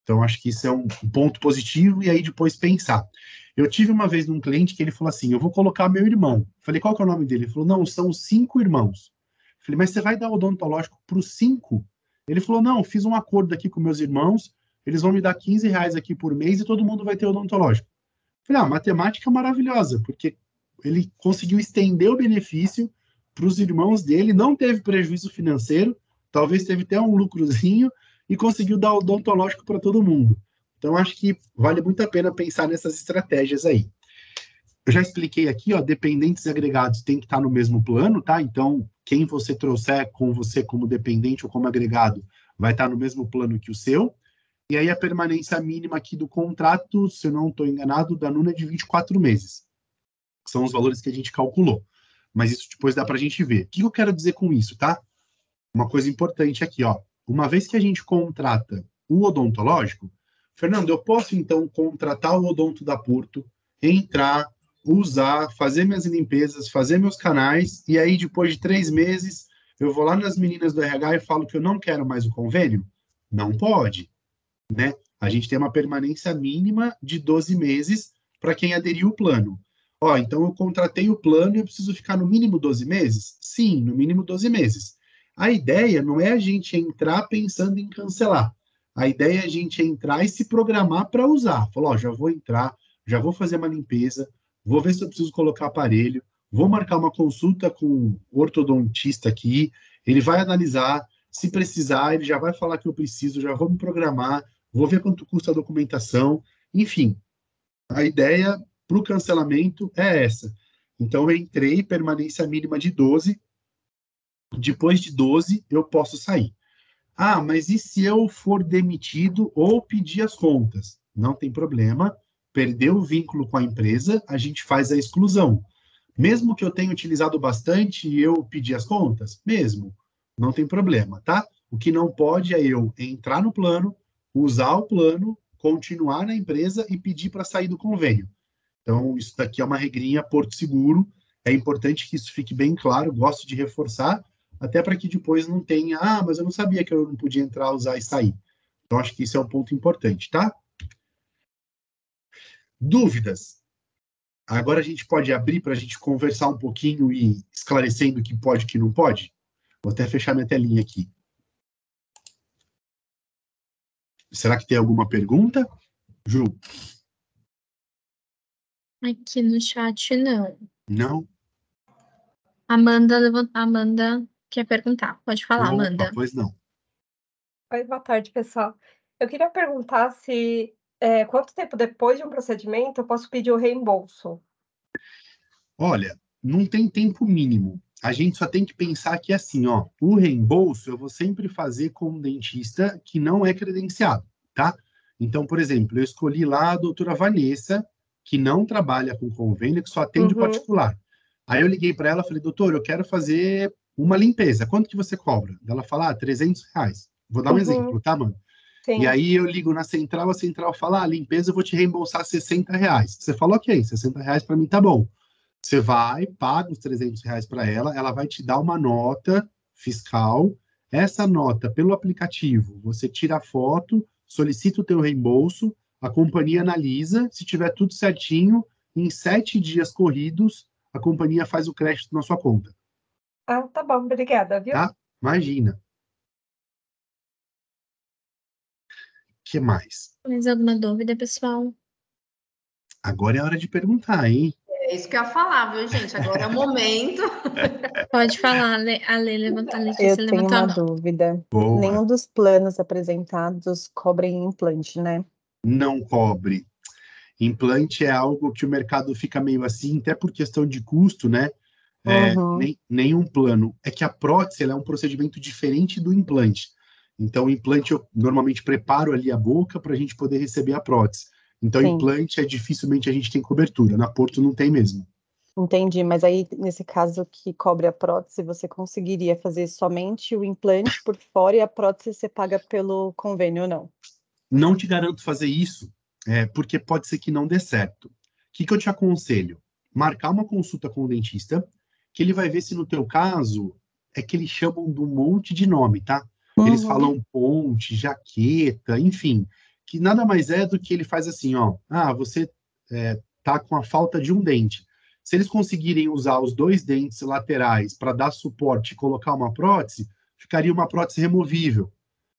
Speaker 2: Então acho que isso é um ponto positivo e aí depois pensar. Eu tive uma vez num cliente que ele falou assim, eu vou colocar meu irmão. Falei, qual que é o nome dele? Ele falou, não, são 5 irmãos. Falei, mas você vai dar odontológico para os 5? Ele falou, não, fiz um acordo aqui com meus irmãos, eles vão me dar R$ 15 aqui por mês e todo mundo vai ter odontológico. Falei, a matemática é maravilhosa, porque ele conseguiu estender o benefício para os irmãos dele, não teve prejuízo financeiro, talvez teve até um lucrozinho, e conseguiu dar o odontológico para todo mundo. Então, acho que vale muito a pena pensar nessas estratégias aí. Eu já expliquei aqui, ó, dependentes e agregados tem que estar no mesmo plano, tá? Então, quem você trouxer com você como dependente ou como agregado vai estar no mesmo plano que o seu. E aí a permanência mínima aqui do contrato, se eu não estou enganado, da Nuna é de 24 meses. Que são os valores que a gente calculou. Mas isso depois dá para a gente ver. O que eu quero dizer com isso, tá? Uma coisa importante aqui, ó. Uma vez que a gente contrata o odontológico, Fernando, eu posso então contratar o odonto da Porto, entrar, usar, fazer minhas limpezas, fazer meus canais, e aí depois de 3 meses eu vou lá nas meninas do RH e falo que eu não quero mais o convênio? Não pode, né? A gente tem uma permanência mínima de 12 meses para quem aderiu o plano. Ó, então eu contratei o plano e eu preciso ficar no mínimo 12 meses? Sim, no mínimo 12 meses. A ideia não é a gente entrar pensando em cancelar. A ideia é a gente entrar e se programar para usar. Falar, ó, já vou entrar, já vou fazer uma limpeza, vou ver se eu preciso colocar aparelho, vou marcar uma consulta com o ortodontista aqui, ele vai analisar, se precisar, ele já vai falar que eu preciso, já vou me programar, vou ver quanto custa a documentação, enfim. A ideia para o cancelamento é essa. Então, eu entrei, permanência mínima de 12, depois de 12 eu posso sair. Ah, mas e se eu for demitido ou pedir as contas? Não tem problema, perdeu o vínculo com a empresa, a gente faz a exclusão. Mesmo que eu tenha utilizado bastante e eu pedir as contas? Mesmo, não tem problema, tá? O que não pode é eu entrar no plano, usar o plano, continuar na empresa e pedir para sair do convênio. Então, isso daqui é uma regrinha Porto Seguro, é importante que isso fique bem claro, gosto de reforçar, até para que depois não tenha, ah, mas eu não sabia que eu não podia entrar, usar e sair. Então, acho que isso é um ponto importante, tá? Dúvidas? Agora a gente pode abrir para a gente conversar um pouquinho e esclarecendo o que pode e o que não pode? Vou até fechar minha telinha aqui. Será que tem alguma pergunta? Ju?
Speaker 1: Aqui no chat, não.
Speaker 2: Não?
Speaker 1: Amanda quer perguntar. Pode falar,
Speaker 2: Opa,
Speaker 1: Amanda.
Speaker 2: pois não.
Speaker 4: Oi, boa tarde, pessoal. Eu queria perguntar se quanto tempo depois de um procedimento eu posso pedir o reembolso?
Speaker 2: Olha, não tem tempo mínimo. A gente só tem que pensar que assim, ó, o reembolso eu vou sempre fazer com um dentista que não é credenciado, tá? Então, por exemplo, eu escolhi lá a doutora Vanessa, que não trabalha com convênio, que só atende o
Speaker 4: Uhum,
Speaker 2: particular. Aí eu liguei para ela e falei, doutor, eu quero fazer uma limpeza. Quanto que você cobra? Ela fala, R$ 300. Vou dar um
Speaker 4: uhum,
Speaker 2: exemplo, tá, mano? E
Speaker 4: sim.
Speaker 2: aí eu ligo na central, a central fala, limpeza eu vou te reembolsar R$ 60. Você fala, ok, R$ 60 para mim tá bom. Você vai, paga os R$ 300 para ela, ela vai te dar uma nota fiscal. Essa nota, pelo aplicativo, você tira a foto, solicita o teu reembolso, a companhia analisa, se tiver tudo certinho, em 7 dias corridos, a companhia faz o crédito na sua conta,
Speaker 4: Ah, tá bom, obrigada, viu?
Speaker 2: tá? Imagina. O que mais?
Speaker 1: Mais alguma dúvida, pessoal?
Speaker 2: Agora é a hora de perguntar, hein?
Speaker 3: É isso que eu ia falar, viu, gente? Agora é o momento.
Speaker 1: Pode falar, a Letícia
Speaker 5: Eu tenho
Speaker 1: levantou a
Speaker 5: uma
Speaker 1: mão.
Speaker 5: dúvida.
Speaker 2: Boa.
Speaker 5: Nenhum dos planos apresentados cobrem implante, né?
Speaker 2: Não cobre. Implante é algo que o mercado fica meio assim, até por questão de custo, né?
Speaker 5: Uhum,
Speaker 2: Nenhum plano. É que a prótese ela é um procedimento diferente do implante. Então, o implante eu normalmente preparo ali a boca para a gente poder receber a prótese. Então,
Speaker 5: sim,
Speaker 2: implante dificilmente a gente tem cobertura. Na Porto não tem mesmo.
Speaker 5: entendi. Mas aí, nesse caso que cobre a prótese, você conseguiria fazer somente o implante por fora e a prótese você paga pelo convênio ou não?
Speaker 2: Não te garanto fazer isso, porque pode ser que não dê certo. O que eu te aconselho? Marcar uma consulta com o dentista, que ele vai ver se no teu caso é que eles chamam de um monte de nome, tá? Eles
Speaker 5: Uhum,
Speaker 2: falam ponte, jaqueta, enfim, que nada mais é do que ele faz assim, ó, você tá com a falta de um dente. Se eles conseguirem usar os 2 dentes laterais para dar suporte e colocar uma prótese, ficaria uma prótese removível.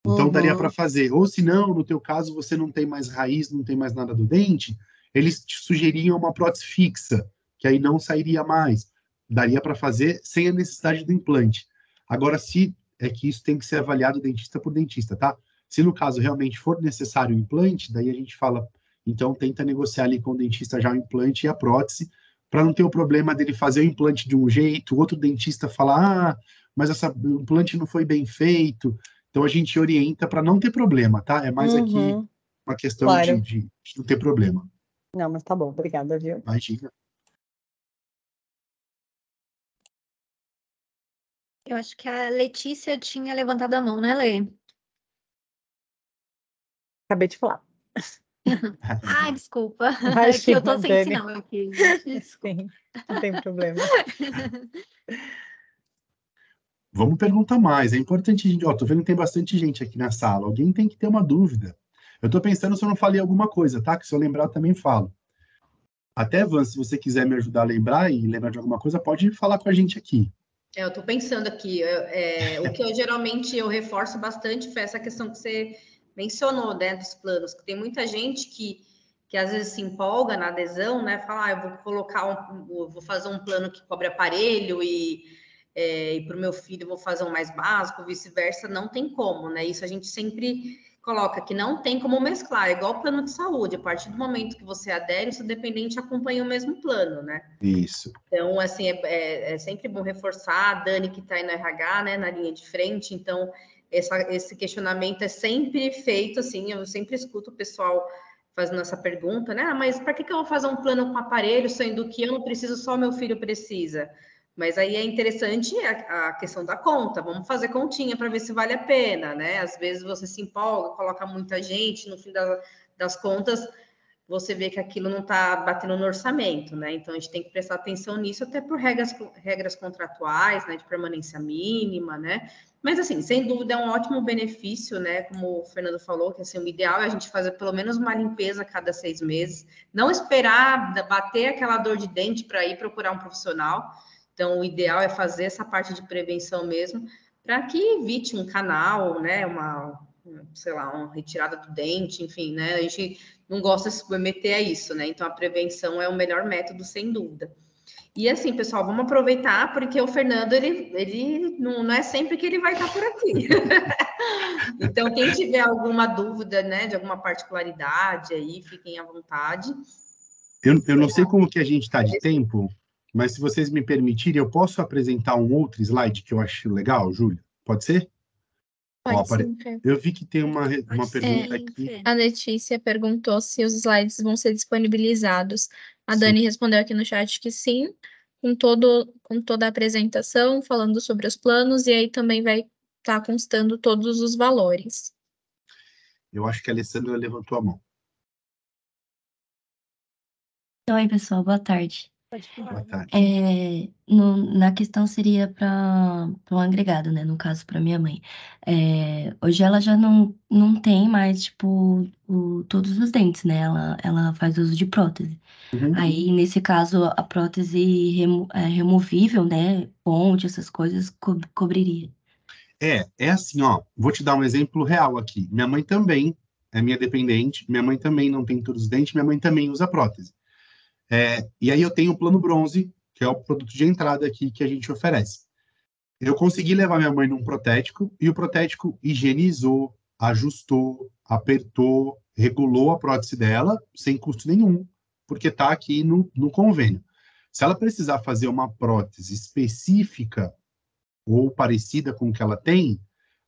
Speaker 2: Então daria para
Speaker 5: uhum,
Speaker 2: fazer. Ou se não, no teu caso, você não tem mais raiz, não tem mais nada do dente, eles te sugeriam uma prótese fixa, que aí não sairia mais. Daria para fazer sem a necessidade do implante. Agora, se é que isso tem que ser avaliado dentista por dentista, tá? Se no caso realmente for necessário o implante, daí a gente fala, então tenta negociar ali com o dentista já o implante e a prótese, para não ter o problema dele fazer o implante de um jeito, o outro dentista falar, mas o implante não foi bem feito. Então a gente orienta para não ter problema, tá? É mais aqui
Speaker 5: Uhum,
Speaker 2: uma questão
Speaker 5: claro.
Speaker 2: de não ter problema.
Speaker 5: Não, mas tá bom, obrigada, viu?
Speaker 2: Imagina.
Speaker 1: Eu acho que a Letícia tinha levantado a mão, né, Lê?
Speaker 5: Acabei de falar.
Speaker 1: Ai, desculpa. É que eu tô
Speaker 5: Imagina,
Speaker 1: sem
Speaker 5: Dani.
Speaker 1: sinal aqui, gente. Desculpa.
Speaker 5: Sim, não tem problema.
Speaker 2: Vamos perguntar mais. É importante, gente. Ó, tô vendo que tem bastante gente aqui na sala. Alguém tem que ter uma dúvida. Eu tô pensando se eu não falei alguma coisa, tá? Que se eu lembrar, eu também falo. Até, Van, se você quiser me ajudar a lembrar e lembrar de alguma coisa, pode falar com a gente aqui.
Speaker 3: Eu estou pensando aqui, o que eu reforço bastante foi essa questão que você mencionou, né, dos planos, que tem muita gente que às vezes se empolga na adesão, né, fala, eu vou vou fazer um plano que cobre aparelho e para o meu filho eu vou fazer um mais básico, vice-versa, não tem como, né, isso a gente sempre coloca que não tem como mesclar, é igual o plano de saúde, a partir do momento que você adere, o seu dependente acompanha o mesmo plano, né.
Speaker 2: Isso.
Speaker 3: Então, assim, é sempre bom reforçar, a Dani que está aí no RH, né, na linha de frente, então, esse questionamento é sempre feito, assim, eu sempre escuto o pessoal fazendo essa pergunta, né, mas para que eu vou fazer um plano com aparelho, sendo que eu não preciso, só meu filho precisa? Mas aí é interessante a questão da conta, vamos fazer continha para ver se vale a pena, né, às vezes você se empolga, coloca muita gente, no fim das contas, você vê que aquilo não está batendo no orçamento, né? Então a gente tem que prestar atenção nisso, até por regras contratuais, né? De permanência mínima, né? Mas assim, sem dúvida é um ótimo benefício, né? Como o Fernando falou, que assim, o ideal é a gente fazer pelo menos uma limpeza a cada 6 meses, não esperar bater aquela dor de dente para ir procurar um profissional. Então, o ideal é fazer essa parte de prevenção mesmo, para que evite um canal, né? Sei lá, uma retirada do dente, enfim, né? A gente não gosta de se submeter a isso, né? Então, a prevenção é o melhor método, sem dúvida. E assim, pessoal, vamos aproveitar, porque o Fernando, ele não é sempre que ele vai estar por aqui. Então, quem tiver alguma dúvida, né, de alguma particularidade aí, fiquem à vontade.
Speaker 2: Eu não sei como que a gente está de tempo, mas se vocês me permitirem, eu posso apresentar um outro slide que eu acho legal, Júlia? Pode ser? Ó,
Speaker 6: Pode sim, Fê.
Speaker 2: eu vi que tem uma pergunta
Speaker 1: Sim,
Speaker 2: aqui.
Speaker 1: Fê.
Speaker 6: A Letícia perguntou se os slides vão ser disponibilizados. A
Speaker 2: Sim.
Speaker 6: Dani respondeu aqui no chat que sim, com toda a apresentação, falando sobre os planos, e aí também vai estar constando todos os valores.
Speaker 2: Eu acho que a Alessandra levantou a mão.
Speaker 7: Oi, pessoal, boa tarde.
Speaker 1: Pode falar.
Speaker 2: Boa tarde.
Speaker 7: Na questão seria para um agregado, né? No caso, para minha mãe. Hoje ela já não tem mais, tipo, todos os dentes, né? Ela faz uso de prótese.
Speaker 2: Uhum.
Speaker 7: Aí, nesse caso, a prótese removível, né? Ponte, essas coisas, cobriria.
Speaker 2: É assim, ó, vou te dar um exemplo real aqui. Minha mãe também é minha dependente, minha mãe também não tem todos os dentes, minha mãe também usa prótese. E aí eu tenho o plano bronze, que é o produto de entrada aqui que a gente oferece. Eu consegui levar minha mãe num protético, e o protético higienizou, ajustou, apertou, regulou a prótese dela, sem custo nenhum, porque está aqui no convênio. Se ela precisar fazer uma prótese específica ou parecida com o que ela tem,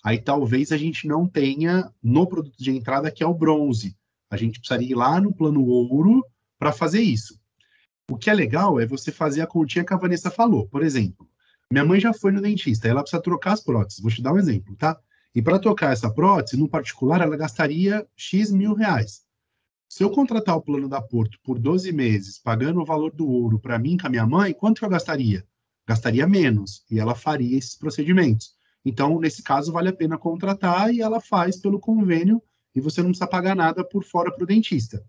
Speaker 2: aí talvez a gente não tenha no produto de entrada, que é o bronze. A gente precisaria ir lá no plano ouro para fazer isso. O que é legal é você fazer a continha que a Vanessa falou. Por exemplo, minha mãe já foi no dentista, ela precisa trocar as próteses. Vou te dar um exemplo, tá? E para trocar essa prótese, no particular, ela gastaria X mil reais. Se eu contratar o plano da Porto por 12 meses, pagando o valor do ouro para mim com a minha mãe, quanto que eu gastaria? Gastaria menos, e ela faria esses procedimentos. Então, nesse caso, vale a pena contratar e ela faz pelo convênio e você não precisa pagar nada por fora para o dentista.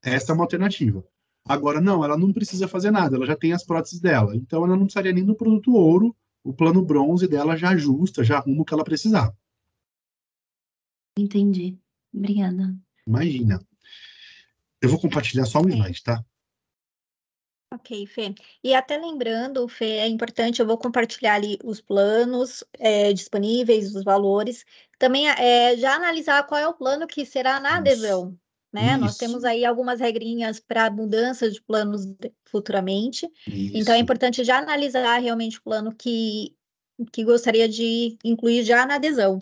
Speaker 2: Essa é uma alternativa. Agora, não, ela não precisa fazer nada, ela já tem as próteses dela. Então, ela não precisaria nem do produto ouro, o plano bronze dela já ajusta, já arruma o que ela precisar.
Speaker 7: Entendi. Obrigada.
Speaker 2: Imagina. Eu vou compartilhar só um
Speaker 1: Ok.
Speaker 2: slide, tá?
Speaker 1: Ok, Fê. E até lembrando, Fê, é importante, eu vou compartilhar ali os planos disponíveis, os valores. Também já analisar qual é o plano que será na
Speaker 2: Isso.
Speaker 1: adesão, né? Nós
Speaker 2: Isso.
Speaker 1: temos aí algumas regrinhas para mudança de planos futuramente. Então, é
Speaker 2: Isso.
Speaker 1: importante já analisar realmente o plano que gostaria de incluir já na adesão.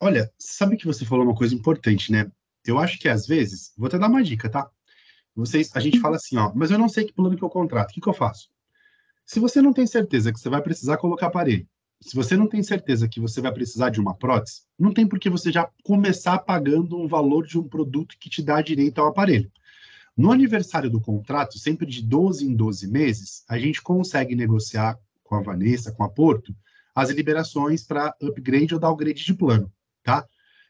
Speaker 2: Olha, sabe que você falou uma coisa importante, né? Eu acho que às vezes, vou até dar uma dica, tá? A gente fala assim, ó, mas eu não sei que plano que eu contrato, o que que eu faço? Se você não tem certeza que você vai precisar colocar aparelho, se você não tem certeza que você vai precisar de uma prótese, não tem por que você já começar pagando um valor de um produto que te dá direito ao aparelho. No aniversário do contrato, sempre de 12 em 12 meses, a gente consegue negociar com a Vanessa, com a Porto, as liberações para upgrade ou downgrade de plano, tá?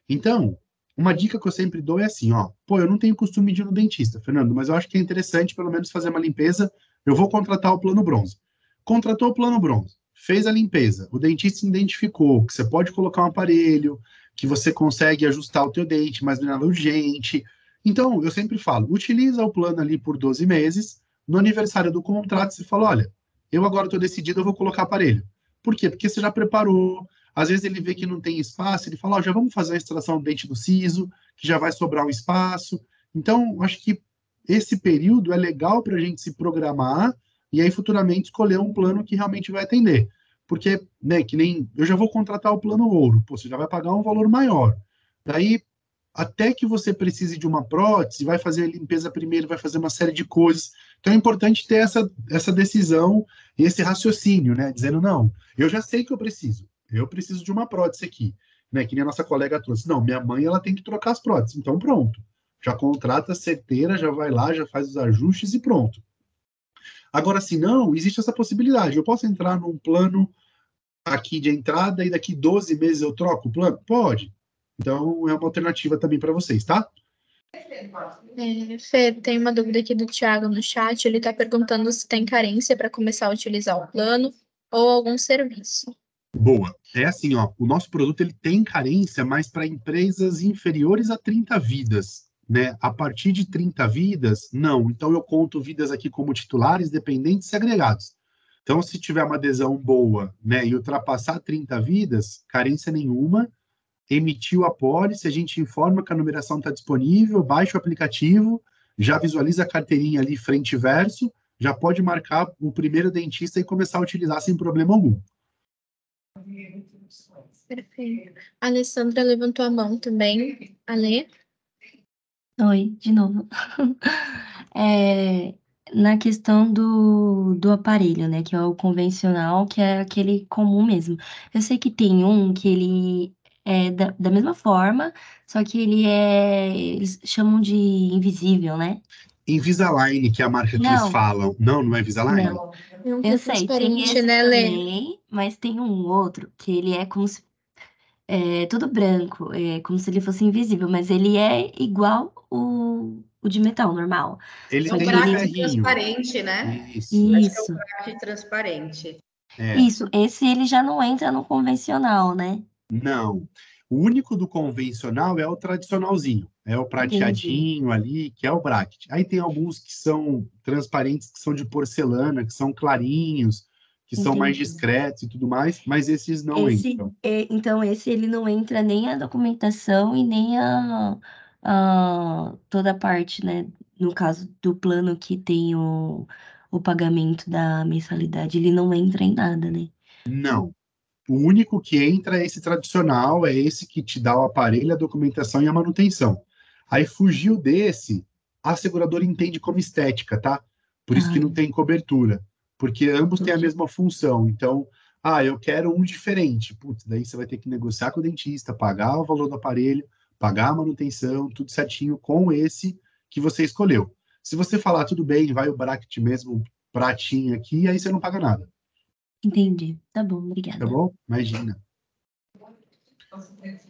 Speaker 2: Então, uma dica que eu sempre dou é assim, ó, pô, eu não tenho costume de ir no dentista, Fernando, mas eu acho que é interessante pelo menos fazer uma limpeza, eu vou contratar o plano bronze. Contratou o plano bronze, fez a limpeza, o dentista identificou que você pode colocar um aparelho, que você consegue ajustar o teu dente, mas não é nada urgente. Então, eu sempre falo, utiliza o plano ali por 12 meses, no aniversário do contrato você fala, olha, eu agora estou decidido, eu vou colocar aparelho. Por quê? Porque você já preparou, às vezes ele vê que não tem espaço, ele fala, ó, já vamos fazer a extração do dente do siso, que já vai sobrar um espaço. Então, acho que esse período é legal para a gente se programar e aí futuramente escolher um plano que realmente vai atender. Porque, né, que nem eu já vou contratar o plano ouro, pô, você já vai pagar um valor maior. Daí, até que você precise de uma prótese, vai fazer a limpeza primeiro, vai fazer uma série de coisas. Então é importante ter essa decisão e esse raciocínio, né? Dizendo, não, eu já sei que eu preciso de uma prótese aqui, né? Que nem a nossa colega trouxe. Não, minha mãe, ela tem que trocar as próteses. Então pronto, já contrata certeira, já vai lá, já faz os ajustes e pronto. Agora, se não, existe essa possibilidade. Eu posso entrar num plano aqui de entrada e daqui 12 meses eu troco o plano? Pode. Então, é uma alternativa também para vocês, tá?
Speaker 6: Fê, tem uma dúvida aqui do Thiago no chat. Ele está perguntando se tem carência para começar a utilizar o plano ou algum serviço.
Speaker 2: Boa. É assim, ó, o nosso produto ele tem carência, mas para empresas inferiores a 30 vidas, né? A partir de 30 vidas, não. Então eu conto vidas aqui como titulares, dependentes e agregados. Então, se tiver uma adesão boa, né, e ultrapassar 30 vidas, carência nenhuma, emitiu a pólice, a gente informa que a numeração está disponível, baixa o aplicativo, já visualiza a carteirinha ali frente e verso, já pode marcar o primeiro dentista e começar a utilizar sem problema algum.
Speaker 6: Perfeito. A Alessandra levantou a mão também. Ale?
Speaker 7: Oi, de novo. É, na questão do aparelho, né? Que é o convencional, que é aquele comum mesmo. Eu sei que tem um que ele é da mesma forma, só que eles chamam de invisível, né?
Speaker 2: Invisalign, que é a marca que eles
Speaker 7: Não,
Speaker 2: falam. Não, não é Invisalign?
Speaker 7: não.
Speaker 6: É um que é
Speaker 7: Eu sei, tem
Speaker 6: transparente,
Speaker 7: esse
Speaker 6: né, Lê?
Speaker 7: também, mas tem um outro que ele é como se tudo branco, é como se ele fosse invisível, mas ele é igual o de metal normal.
Speaker 2: Ele
Speaker 3: É
Speaker 7: Só
Speaker 3: o
Speaker 2: tem
Speaker 7: que
Speaker 2: um
Speaker 3: bracket
Speaker 7: ele.
Speaker 2: ferrinho.
Speaker 3: transparente, né?
Speaker 2: Isso,
Speaker 3: Acho que é o
Speaker 7: Isso,
Speaker 3: bracket transparente.
Speaker 2: é.
Speaker 7: isso. Esse ele já não entra no convencional, né?
Speaker 2: Não. O único do convencional é o tradicionalzinho. É o
Speaker 7: Entendi.
Speaker 2: prateadinho ali, que é o bracket. Aí tem alguns que são transparentes, que são de porcelana, que são clarinhos, que são mais
Speaker 7: Entendi.
Speaker 2: discretos e tudo mais, mas esses não entram.
Speaker 7: Então, esse ele não entra nem a documentação e nem toda a parte, né? No caso do plano que tem o pagamento da mensalidade, ele não entra em nada, né?
Speaker 2: Não. O único que entra é esse tradicional, é esse que te dá o aparelho, a documentação e a manutenção. Aí fugiu desse, a seguradora entende como estética, tá? Por isso que
Speaker 7: Ah,
Speaker 2: não tem cobertura, porque ambos têm a
Speaker 7: entendi.
Speaker 2: mesma função. Então, eu quero um diferente. Putz, daí você vai ter que negociar com o dentista, pagar o valor do aparelho, pagar a manutenção, tudo certinho com esse que você escolheu. Se você falar tudo bem, vai o bracket mesmo, pratinho aqui, aí você não paga nada,
Speaker 7: Entendi. Tá bom,
Speaker 2: tá
Speaker 7: obrigada.
Speaker 2: bom? Imagina.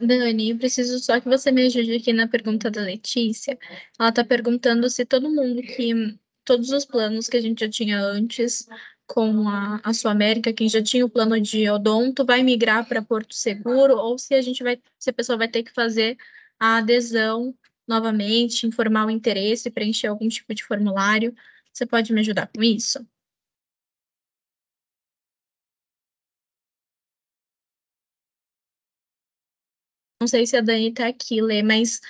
Speaker 6: Dani, eu preciso só que você me ajude aqui na pergunta da Letícia. Ela está perguntando se todos os planos que a gente já tinha antes com a Sul América, quem já tinha o plano de odonto, vai migrar para Porto Seguro, ou se a pessoa vai ter que fazer a adesão novamente, informar o interesse, preencher algum tipo de formulário. Você pode me ajudar com isso? Não sei se a Dani está aqui, Lê, mas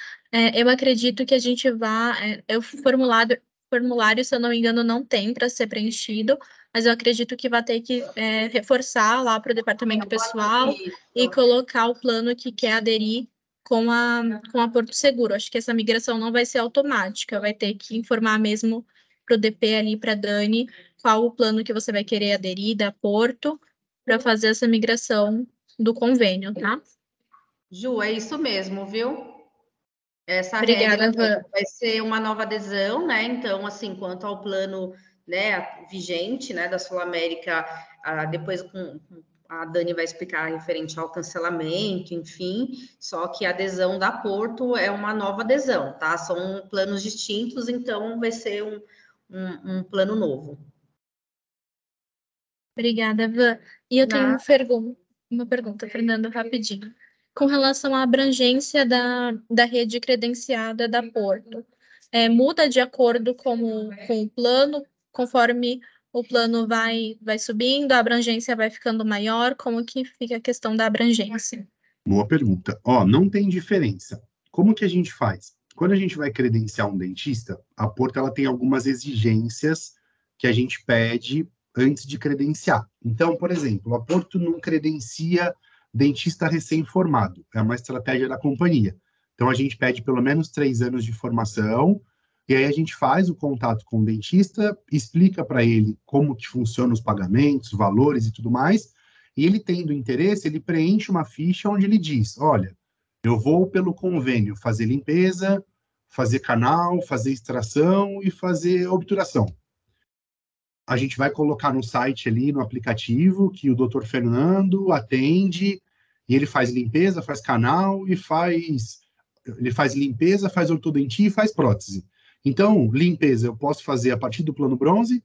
Speaker 6: eu acredito que a gente o formulário, se eu não me engano, não tem para ser preenchido, mas eu acredito que vai ter que reforçar lá para o departamento pessoal e colocar o plano que quer aderir com a Porto Seguro. Acho que essa migração não vai ser automática, vai ter que informar mesmo para o DP ali, para a Dani, qual o plano que você vai querer aderir da Porto para fazer essa migração do convênio, tá?
Speaker 3: Ju, é isso mesmo, viu? Essa
Speaker 6: Obrigada,
Speaker 3: regra
Speaker 6: Van.
Speaker 3: vai ser uma nova adesão, né? Então, assim, quanto ao plano, né, vigente, né, da Sul América, depois a Dani vai explicar referente ao cancelamento, enfim, só que a adesão da Porto é uma nova adesão, tá? São planos distintos, então vai ser um plano novo.
Speaker 6: Obrigada, Van. E eu tenho uma pergunta, Fernando, rapidinho. Com relação à abrangência da rede credenciada da Porto, muda de acordo com o plano, conforme o plano vai subindo, a abrangência vai ficando maior, como que fica a questão da abrangência?
Speaker 2: Boa pergunta. Ó, não tem diferença. Como que a gente faz? Quando a gente vai credenciar um dentista, a Porto ela tem algumas exigências que a gente pede antes de credenciar. Então, por exemplo, a Porto não credencia dentista recém-formado. É uma estratégia da companhia. Então, a gente pede pelo menos 3 anos de formação, e aí a gente faz o contato com o dentista, explica para ele como que funcionam os pagamentos, valores e tudo mais, e ele tendo interesse, ele preenche uma ficha onde ele diz, olha, eu vou pelo convênio fazer limpeza, fazer canal, fazer extração e fazer obturação. A gente vai colocar no site ali, no aplicativo, que o Dr. Fernando atende, e ele faz limpeza, faz canal e ele faz limpeza, faz ortodontia e faz prótese. Então, limpeza eu posso fazer a partir do plano bronze,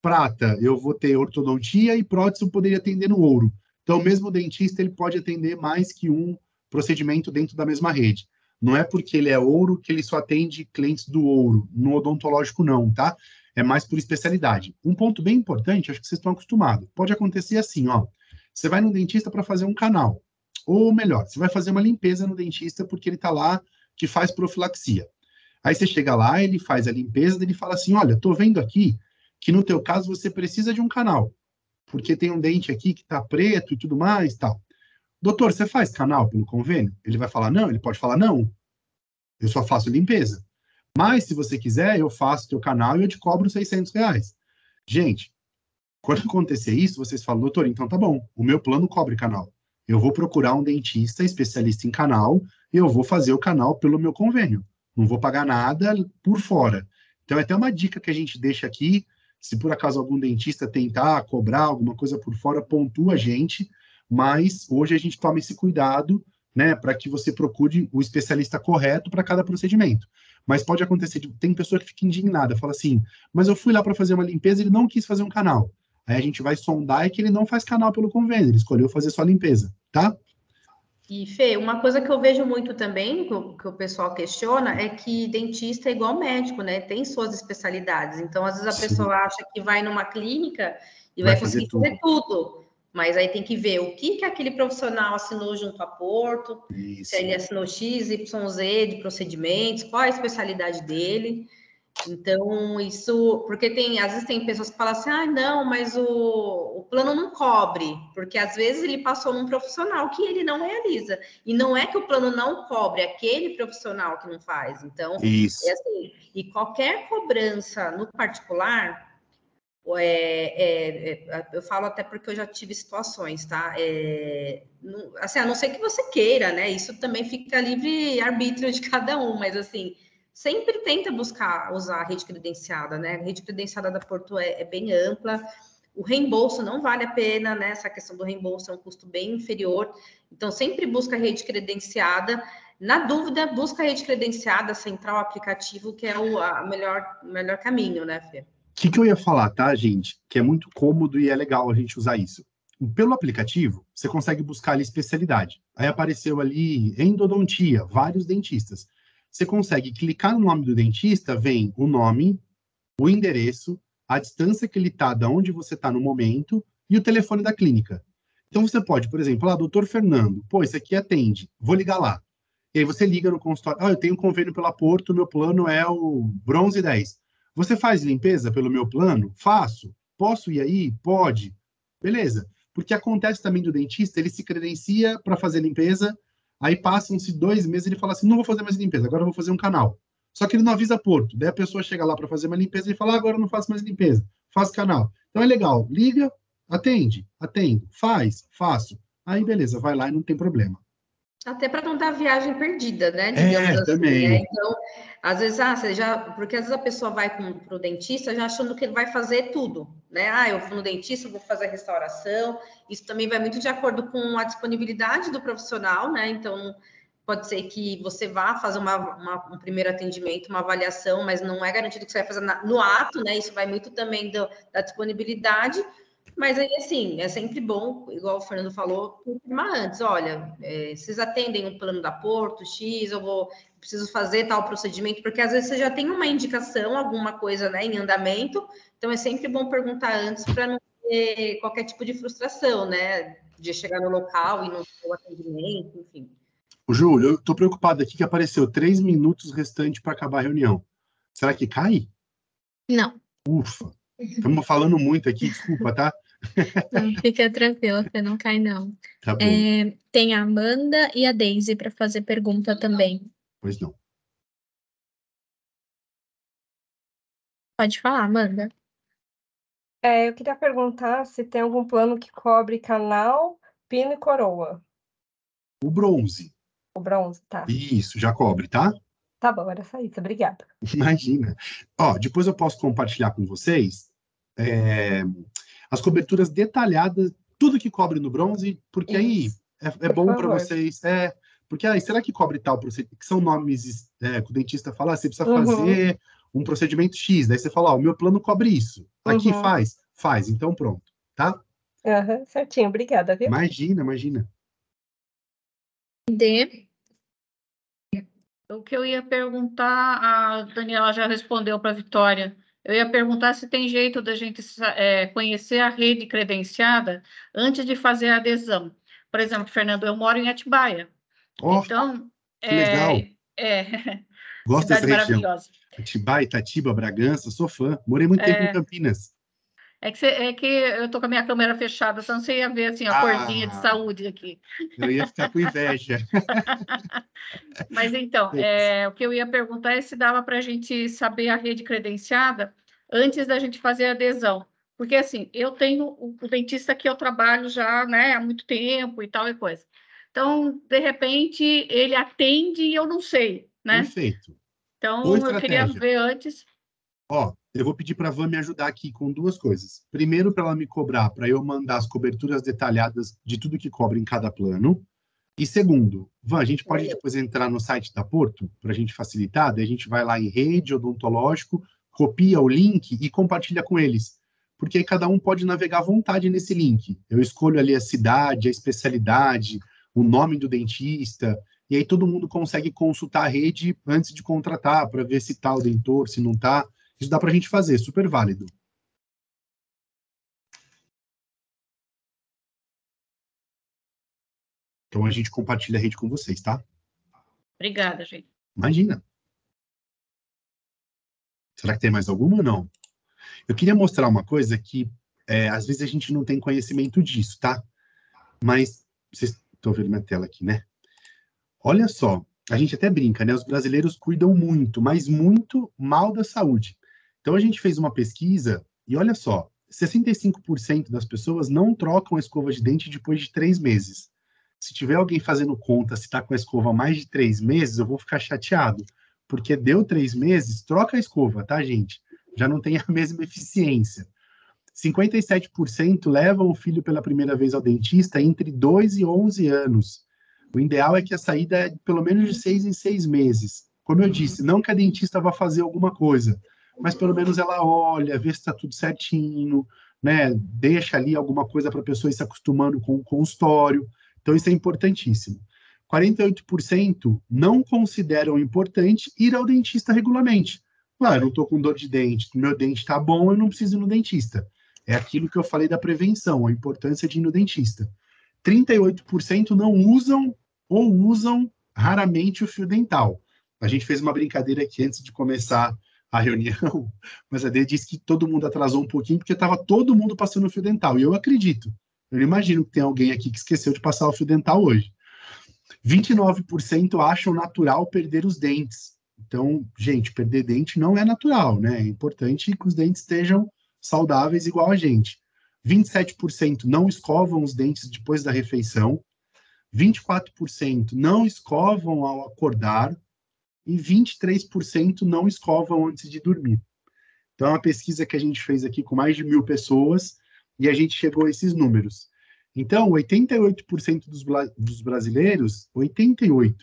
Speaker 2: prata eu vou ter ortodontia e prótese eu poderia atender no ouro. Então, mesmo o dentista ele pode atender mais que um procedimento dentro da mesma rede. Não é porque ele é ouro que ele só atende clientes do ouro. No odontológico, não, tá? É mais por especialidade. Um ponto bem importante, acho que vocês estão acostumados. Pode acontecer assim, ó. Você vai no dentista para fazer um canal. Ou melhor, você vai fazer uma limpeza no dentista porque ele está lá que faz profilaxia. Aí você chega lá, ele faz a limpeza, ele fala assim, olha, tô vendo aqui que no teu caso você precisa de um canal, porque tem um dente aqui que está preto e tudo mais, tal. Doutor, você faz canal pelo convênio? Ele vai falar não, ele pode falar não, eu só faço limpeza. Mas se você quiser, eu faço teu canal e eu te cobro R$600. Gente, quando acontecer isso, vocês falam, doutor, então tá bom, o meu plano cobre canal. Eu vou procurar um dentista especialista em canal e eu vou fazer o canal pelo meu convênio. Não vou pagar nada por fora. Então, é até uma dica que a gente deixa aqui. Se por acaso algum dentista tentar cobrar alguma coisa por fora, pontua a gente. Mas hoje a gente toma esse cuidado, né, para que você procure o especialista correto para cada procedimento. Mas pode acontecer, tem pessoa que fica indignada, fala assim, mas eu fui lá para fazer uma limpeza e ele não quis fazer um canal. Aí a gente vai sondar e que ele não faz canal pelo convênio, ele escolheu fazer só limpeza, tá?
Speaker 3: E, Fê, uma coisa que eu vejo muito também, que o pessoal questiona, é que dentista é igual médico, né? Tem suas especialidades. Então, às vezes, a pessoa acha que vai numa clínica e vai conseguir fazer tudo. Mas aí tem que ver o que aquele profissional assinou junto a Porto, se ele assinou X, Y, Z de procedimentos, qual a especialidade dele. Então, isso, porque às vezes tem pessoas que falam assim, não, mas o plano não cobre, porque às vezes ele passou num profissional que ele não realiza. E não é que o plano não cobre, é aquele profissional que não faz. Então,
Speaker 2: isso.
Speaker 3: É assim, e qualquer cobrança no particular, eu falo até porque eu já tive situações, tá? Assim, a não ser que você queira, né? Isso também fica livre arbítrio de cada um, mas assim, sempre tenta buscar usar a rede credenciada, né? A rede credenciada da Porto é bem ampla. O reembolso não vale a pena, né? Essa questão do reembolso é um custo bem inferior. Então, sempre busca a rede credenciada. Na dúvida, busca a rede credenciada, central aplicativo, que é o melhor caminho, né, Fê?
Speaker 2: O que eu ia falar, tá, gente? Que é muito cômodo e é legal a gente usar isso. Pelo aplicativo, você consegue buscar ali especialidade. Aí apareceu ali endodontia, vários dentistas. você consegue clicar no nome do dentista, vem o nome, o endereço, a distância que ele está da onde você está no momento e o telefone da clínica. Então você pode, por exemplo, doutor Fernando, pô, esse aqui atende, vou ligar lá. E aí você liga no consultório, eu tenho um convênio pela Porto, meu plano é o Bronze 10. Você faz limpeza pelo meu plano? Faço. Posso ir aí? Pode. Beleza. Porque acontece também do dentista, ele se credencia para fazer limpeza, aí passam-se 2 meses, ele fala assim, não vou fazer mais limpeza, agora eu vou fazer um canal. Só que ele não avisa Porto. Daí a pessoa chega lá para fazer uma limpeza e fala, agora eu não faço mais limpeza, faço canal. Então é legal, liga, atendo, faço. Aí beleza, vai lá e não tem problema.
Speaker 3: Até para não dar viagem perdida, né? Digamos assim,
Speaker 2: também.
Speaker 3: Né? Então, às vezes, porque às vezes a pessoa vai para o dentista já achando que ele vai fazer tudo, né? Eu vou no dentista, vou fazer a restauração. Isso também vai muito de acordo com a disponibilidade do profissional, né? Então, pode ser que você vá fazer um primeiro atendimento, uma avaliação, mas não é garantido que você vai fazer no ato, né? Isso vai muito também da disponibilidade. Mas aí, assim, é sempre bom, igual o Fernando falou, confirmar antes. Olha, vocês atendem um plano da Porto, X, preciso fazer tal procedimento, porque às vezes você já tem uma indicação, alguma coisa, né, em andamento. Então, é sempre bom perguntar antes para não ter qualquer tipo de frustração, né, de chegar no local e não ter o atendimento, enfim.
Speaker 2: O Júlio, eu tô preocupado aqui que apareceu 3 minutos restante para acabar a reunião. Será que cai?
Speaker 6: Não.
Speaker 2: Ufa. Estamos falando muito aqui, desculpa, tá?
Speaker 6: Não, fica tranquila, Fê, não cai, não.
Speaker 2: Tá bom.
Speaker 6: Tem a Amanda e a Daisy para fazer pergunta também.
Speaker 2: Pois não.
Speaker 6: Pode falar, Amanda.
Speaker 4: Eu queria perguntar se tem algum plano que cobre canal, pino e coroa.
Speaker 2: O bronze.
Speaker 4: O bronze, tá.
Speaker 2: Isso, já cobre, tá?
Speaker 4: Tá bom, era só isso. Obrigada.
Speaker 2: Imagina. Depois eu posso compartilhar com vocês as coberturas detalhadas, tudo que cobre no bronze, porque aí é bom para vocês. Porque aí, será que cobre tal procedimento? Que são nomes que o dentista fala, você precisa fazer um procedimento X. Daí você fala, o meu plano cobre isso. Aqui faz. Então pronto, tá?
Speaker 4: Certinho, obrigada, viu?
Speaker 2: Imagina.
Speaker 6: D.
Speaker 8: O que eu ia perguntar, a Daniela já respondeu para a Vitória. Eu ia perguntar se tem jeito da gente conhecer a rede credenciada antes de fazer a adesão. Por exemplo, Fernando, eu moro em Atibaia. Então,
Speaker 2: que legal. Gosto dessa região.
Speaker 8: Maravilhosa.
Speaker 2: Atibaia, Itatiba, Bragança, sou fã. Morei muito tempo em Campinas.
Speaker 8: É que eu tô com a minha câmera fechada, então você ia ver assim, a corzinha de saúde aqui.
Speaker 2: Eu ia ficar com inveja.
Speaker 8: Mas então, o que eu ia perguntar é se dava para a gente saber a rede credenciada antes da gente fazer a adesão. Porque assim, eu tenho o dentista que eu trabalho já, né, há muito tempo e tal e coisa. Então, de repente, ele atende e eu não sei, né?
Speaker 2: Perfeito.
Speaker 8: Então, eu queria ver antes.
Speaker 2: Eu vou pedir para a Van me ajudar aqui com 2 coisas. Primeiro, para ela me cobrar, para eu mandar as coberturas detalhadas de tudo que cobre em cada plano. E segundo, Van, a gente pode depois entrar no site da Porto, para a gente facilitar, daí a gente vai lá em rede, odontológico, copia o link e compartilha com eles. Porque aí cada um pode navegar à vontade nesse link. Eu escolho ali a cidade, a especialidade, o nome do dentista, e aí todo mundo consegue consultar a rede antes de contratar, para ver se está o dentor, se não está. Isso dá para a gente fazer, super válido. Então a gente compartilha a rede com vocês, tá?
Speaker 8: Obrigada, gente.
Speaker 2: Imagina. Será que tem mais alguma ou não? Eu queria mostrar uma coisa que às vezes a gente não tem conhecimento disso, tá? Mas vocês estão vendo minha tela aqui, né? Olha só, a gente até brinca, né? Os brasileiros cuidam muito, mas muito mal da saúde. Então, a gente fez uma pesquisa e olha só, 65% das pessoas não trocam a escova de dente depois de 3 meses. Se tiver alguém fazendo conta se está com a escova há mais de 3 meses, eu vou ficar chateado, porque deu 3 meses, troca a escova, tá, gente? Já não tem a mesma eficiência. 57% levam o filho pela primeira vez ao dentista entre 2 e 11 anos. O ideal é que a saída é pelo menos de 6 em 6 meses. Como eu disse, não que a dentista vá fazer alguma coisa, mas pelo menos ela olha, vê se está tudo certinho, né? Deixa ali alguma coisa para a pessoa ir se acostumando com o consultório. Então, isso é importantíssimo. 48% não consideram importante ir ao dentista regularmente. Claro, eu não estou com dor de dente, meu dente está bom, eu não preciso ir no dentista. É aquilo que eu falei da prevenção, a importância de ir no dentista. 38% não usam ou usam raramente o fio dental. A gente fez uma brincadeira aqui antes de começar a reunião, mas a Dê disse que todo mundo atrasou um pouquinho porque estava todo mundo passando o fio dental. E eu acredito. Eu não imagino que tem alguém aqui que esqueceu de passar o fio dental hoje. 29% acham natural perder os dentes. Então, gente, perder dente não é natural, né? É importante que os dentes estejam saudáveis igual a gente. 27% não escovam os dentes depois da refeição. 24% não escovam ao acordar. E 23% não escovam antes de dormir. Então, é uma pesquisa que a gente fez aqui com mais de 1.000 pessoas e a gente chegou a esses números. Então, 88% dos brasileiros, 88%,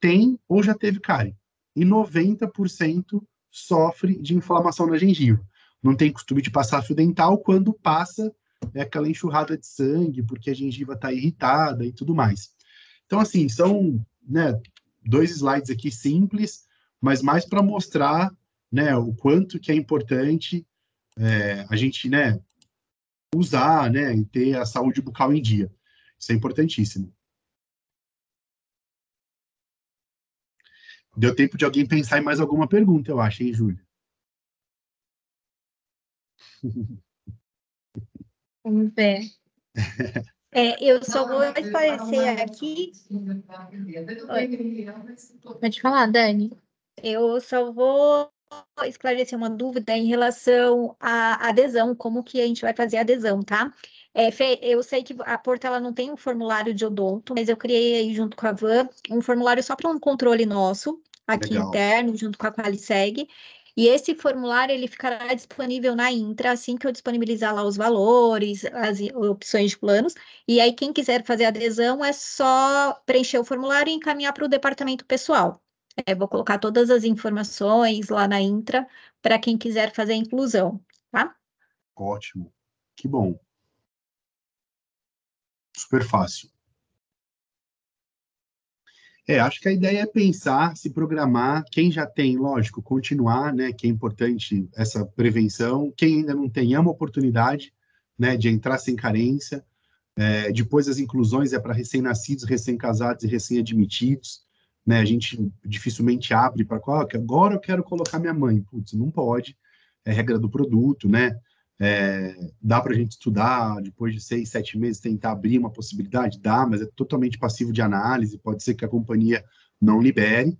Speaker 2: tem ou já teve cárie. E 90% sofre de inflamação na gengiva. Não tem costume de passar fio dental, quando passa é aquela enxurrada de sangue, porque a gengiva está irritada e tudo mais. Então, assim, são, né, 2 slides aqui simples, mas mais para mostrar, né, o quanto que é importante a gente, né, usar, né, e ter a saúde bucal em dia. Isso é importantíssimo. Deu tempo de alguém pensar em mais alguma pergunta, eu acho, hein, Júlia?
Speaker 6: Vamos ver.
Speaker 1: Eu só vou esclarecer aqui.
Speaker 6: Pode falar, Dani.
Speaker 1: Eu só vou esclarecer uma dúvida em relação à adesão, como que a gente vai fazer a adesão, tá? Fê, eu sei que a Porto ela não tem um formulário de odonto, mas eu criei aí junto com a Van um formulário só para um controle nosso, aqui
Speaker 2: Legal.
Speaker 1: interno, junto com a Qualiseg. E esse formulário ele ficará disponível na Intra assim que eu disponibilizar lá os valores, as opções de planos. E aí, quem quiser fazer adesão é só preencher o formulário e encaminhar para o departamento pessoal. Vou colocar todas as informações lá na Intra para quem quiser fazer a inclusão, tá?
Speaker 2: Ótimo. Que bom. Super fácil. Acho que a ideia é pensar, se programar, quem já tem, lógico, continuar, né, que é importante essa prevenção, quem ainda não tem, é uma oportunidade, né, de entrar sem carência. Depois as inclusões é para recém-nascidos, recém-casados e recém-admitidos, né, a gente dificilmente abre para que agora eu quero colocar minha mãe. Putz, não pode, é regra do produto, né, dá para a gente estudar, depois de 6, 7 meses, tentar abrir uma possibilidade? Dá, mas é totalmente passivo de análise, pode ser que a companhia não libere.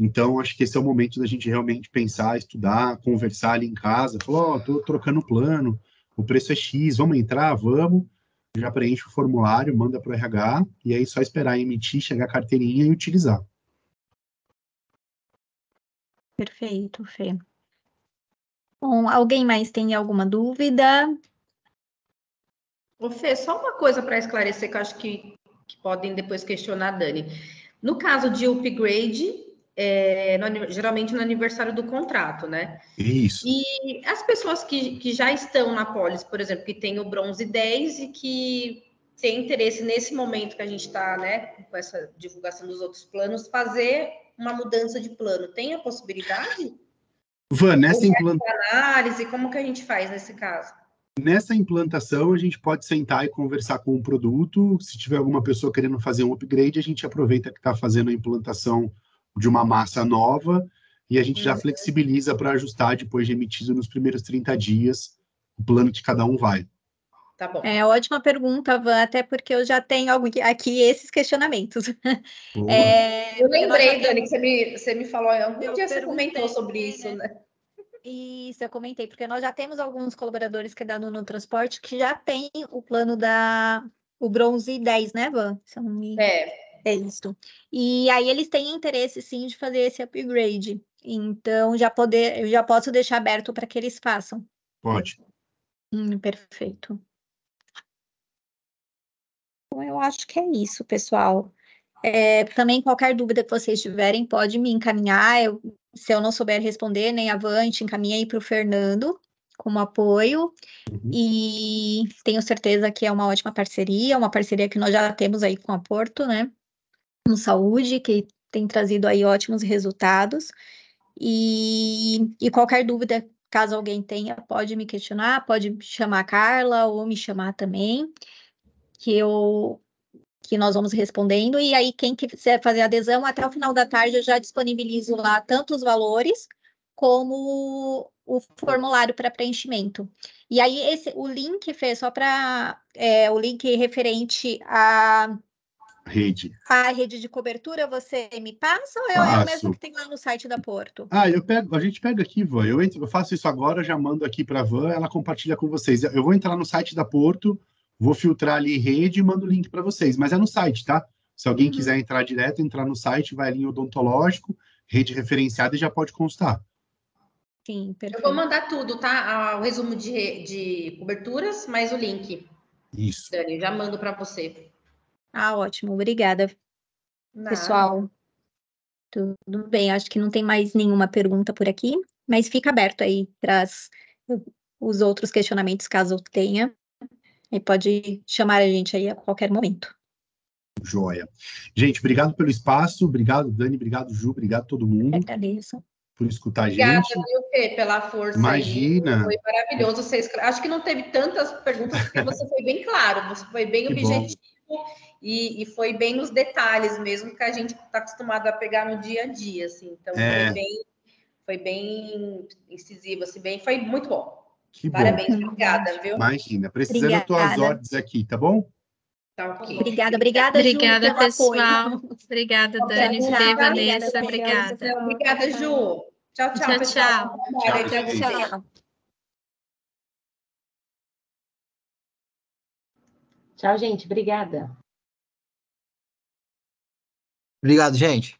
Speaker 2: Então, acho que esse é o momento da gente realmente pensar, estudar, conversar ali em casa, falar, tô trocando plano, o preço é X, vamos entrar? Vamos. Já preenche o formulário, manda para o RH, e aí só esperar emitir, chegar a carteirinha e utilizar.
Speaker 1: Perfeito, Fê. Bom, alguém mais tem alguma dúvida?
Speaker 3: Ô, Fê, só uma coisa para esclarecer que eu acho que podem depois questionar a Dani. No caso de upgrade, geralmente no aniversário do contrato, né?
Speaker 2: Isso.
Speaker 3: E as pessoas que já estão na pólice, por exemplo, que tem o bronze 10 e que tem interesse nesse momento que a gente está, né, com essa divulgação dos outros planos, fazer uma mudança de plano, tem a possibilidade?
Speaker 2: Van, nessa
Speaker 3: análise, como que a gente faz nesse caso?
Speaker 2: Nessa implantação, a gente pode sentar e conversar com o produto. Se tiver alguma pessoa querendo fazer um upgrade, a gente aproveita que está fazendo a implantação de uma massa nova e a gente já flexibiliza para ajustar depois de emitido nos primeiros 30 dias o plano que cada um vai.
Speaker 3: Tá bom.
Speaker 1: Ótima pergunta, Van, até porque eu já tenho aqui esses questionamentos.
Speaker 3: Eu lembrei, Dani, que você me falou, algum dia você comentou sobre isso, né?
Speaker 1: Isso, eu comentei, porque nós já temos alguns colaboradores que dão no transporte que já tem o plano o bronze 10, né, Van? É isso. E aí eles têm interesse, sim, de fazer esse upgrade. Então, eu já posso deixar aberto para que eles façam.
Speaker 2: Pode.
Speaker 1: Perfeito. Então, eu acho que é isso, pessoal. Também qualquer dúvida que vocês tiverem, pode me encaminhar. Se eu não souber responder, nem avante, encaminhei para o Fernando como apoio. E tenho certeza que é uma ótima parceria, uma parceria que nós já temos aí com a Porto, né? no Saúde, que tem trazido aí ótimos resultados. E qualquer dúvida, caso alguém tenha, pode me questionar, pode chamar a Carla ou me chamar também, que nós vamos respondendo. E aí, quem quiser fazer adesão, até o final da tarde eu já disponibilizo lá tanto os valores como o formulário para preenchimento. E aí, o link, Fê, só para o link referente à rede de cobertura, você me passa ou é o mesmo que tem lá no site da Porto?
Speaker 2: A gente pega aqui, Van. Eu faço isso agora, já mando aqui para a Van, ela compartilha com vocês. Eu vou entrar no site da Porto, vou filtrar ali rede e mando o link para vocês, mas é no site, tá? Se alguém quiser entrar direto, entrar no site, vai ali em odontológico, rede referenciada e já pode constar.
Speaker 1: Sim, perfeito.
Speaker 3: Eu vou mandar tudo, tá? O resumo de coberturas, mais o link.
Speaker 2: Isso.
Speaker 3: Dani, já mando para você.
Speaker 1: Ótimo, obrigada.
Speaker 3: Nada.
Speaker 1: Pessoal, tudo bem, acho que não tem mais nenhuma pergunta por aqui, mas fica aberto aí para os outros questionamentos, caso tenha, e pode chamar a gente aí a qualquer momento.
Speaker 2: Joia. Gente, obrigado pelo espaço, obrigado, Dani, obrigado, Ju, obrigado a todo mundo.
Speaker 1: Eu agradeço.
Speaker 2: Por escutar
Speaker 3: Obrigada,
Speaker 2: a gente.
Speaker 3: viu, Fê, pela força.
Speaker 2: Imagina.
Speaker 3: Aí. Foi maravilhoso. Acho que não teve tantas perguntas, porque você foi bem claro, você foi bem objetivo e foi bem nos detalhes mesmo, que a gente está acostumado a pegar no dia a dia, assim. Então, foi bem incisivo, assim, foi muito bom.
Speaker 2: Que
Speaker 3: Parabéns,
Speaker 2: bom.
Speaker 3: Obrigada, viu?
Speaker 2: Imagina, precisando das tuas ordens aqui, tá bom?
Speaker 3: Tá ok.
Speaker 1: Obrigada, Ju,
Speaker 6: Obrigada,
Speaker 1: pelo
Speaker 6: pessoal.
Speaker 1: apoio.
Speaker 6: Obrigada, Dani, Fê, Vanessa, obrigada.
Speaker 3: Obrigada, Ju. Tchau,
Speaker 6: Tchau,
Speaker 3: pessoal.
Speaker 6: tchau.
Speaker 9: Tchau, gente. Obrigada.
Speaker 10: Obrigado, gente.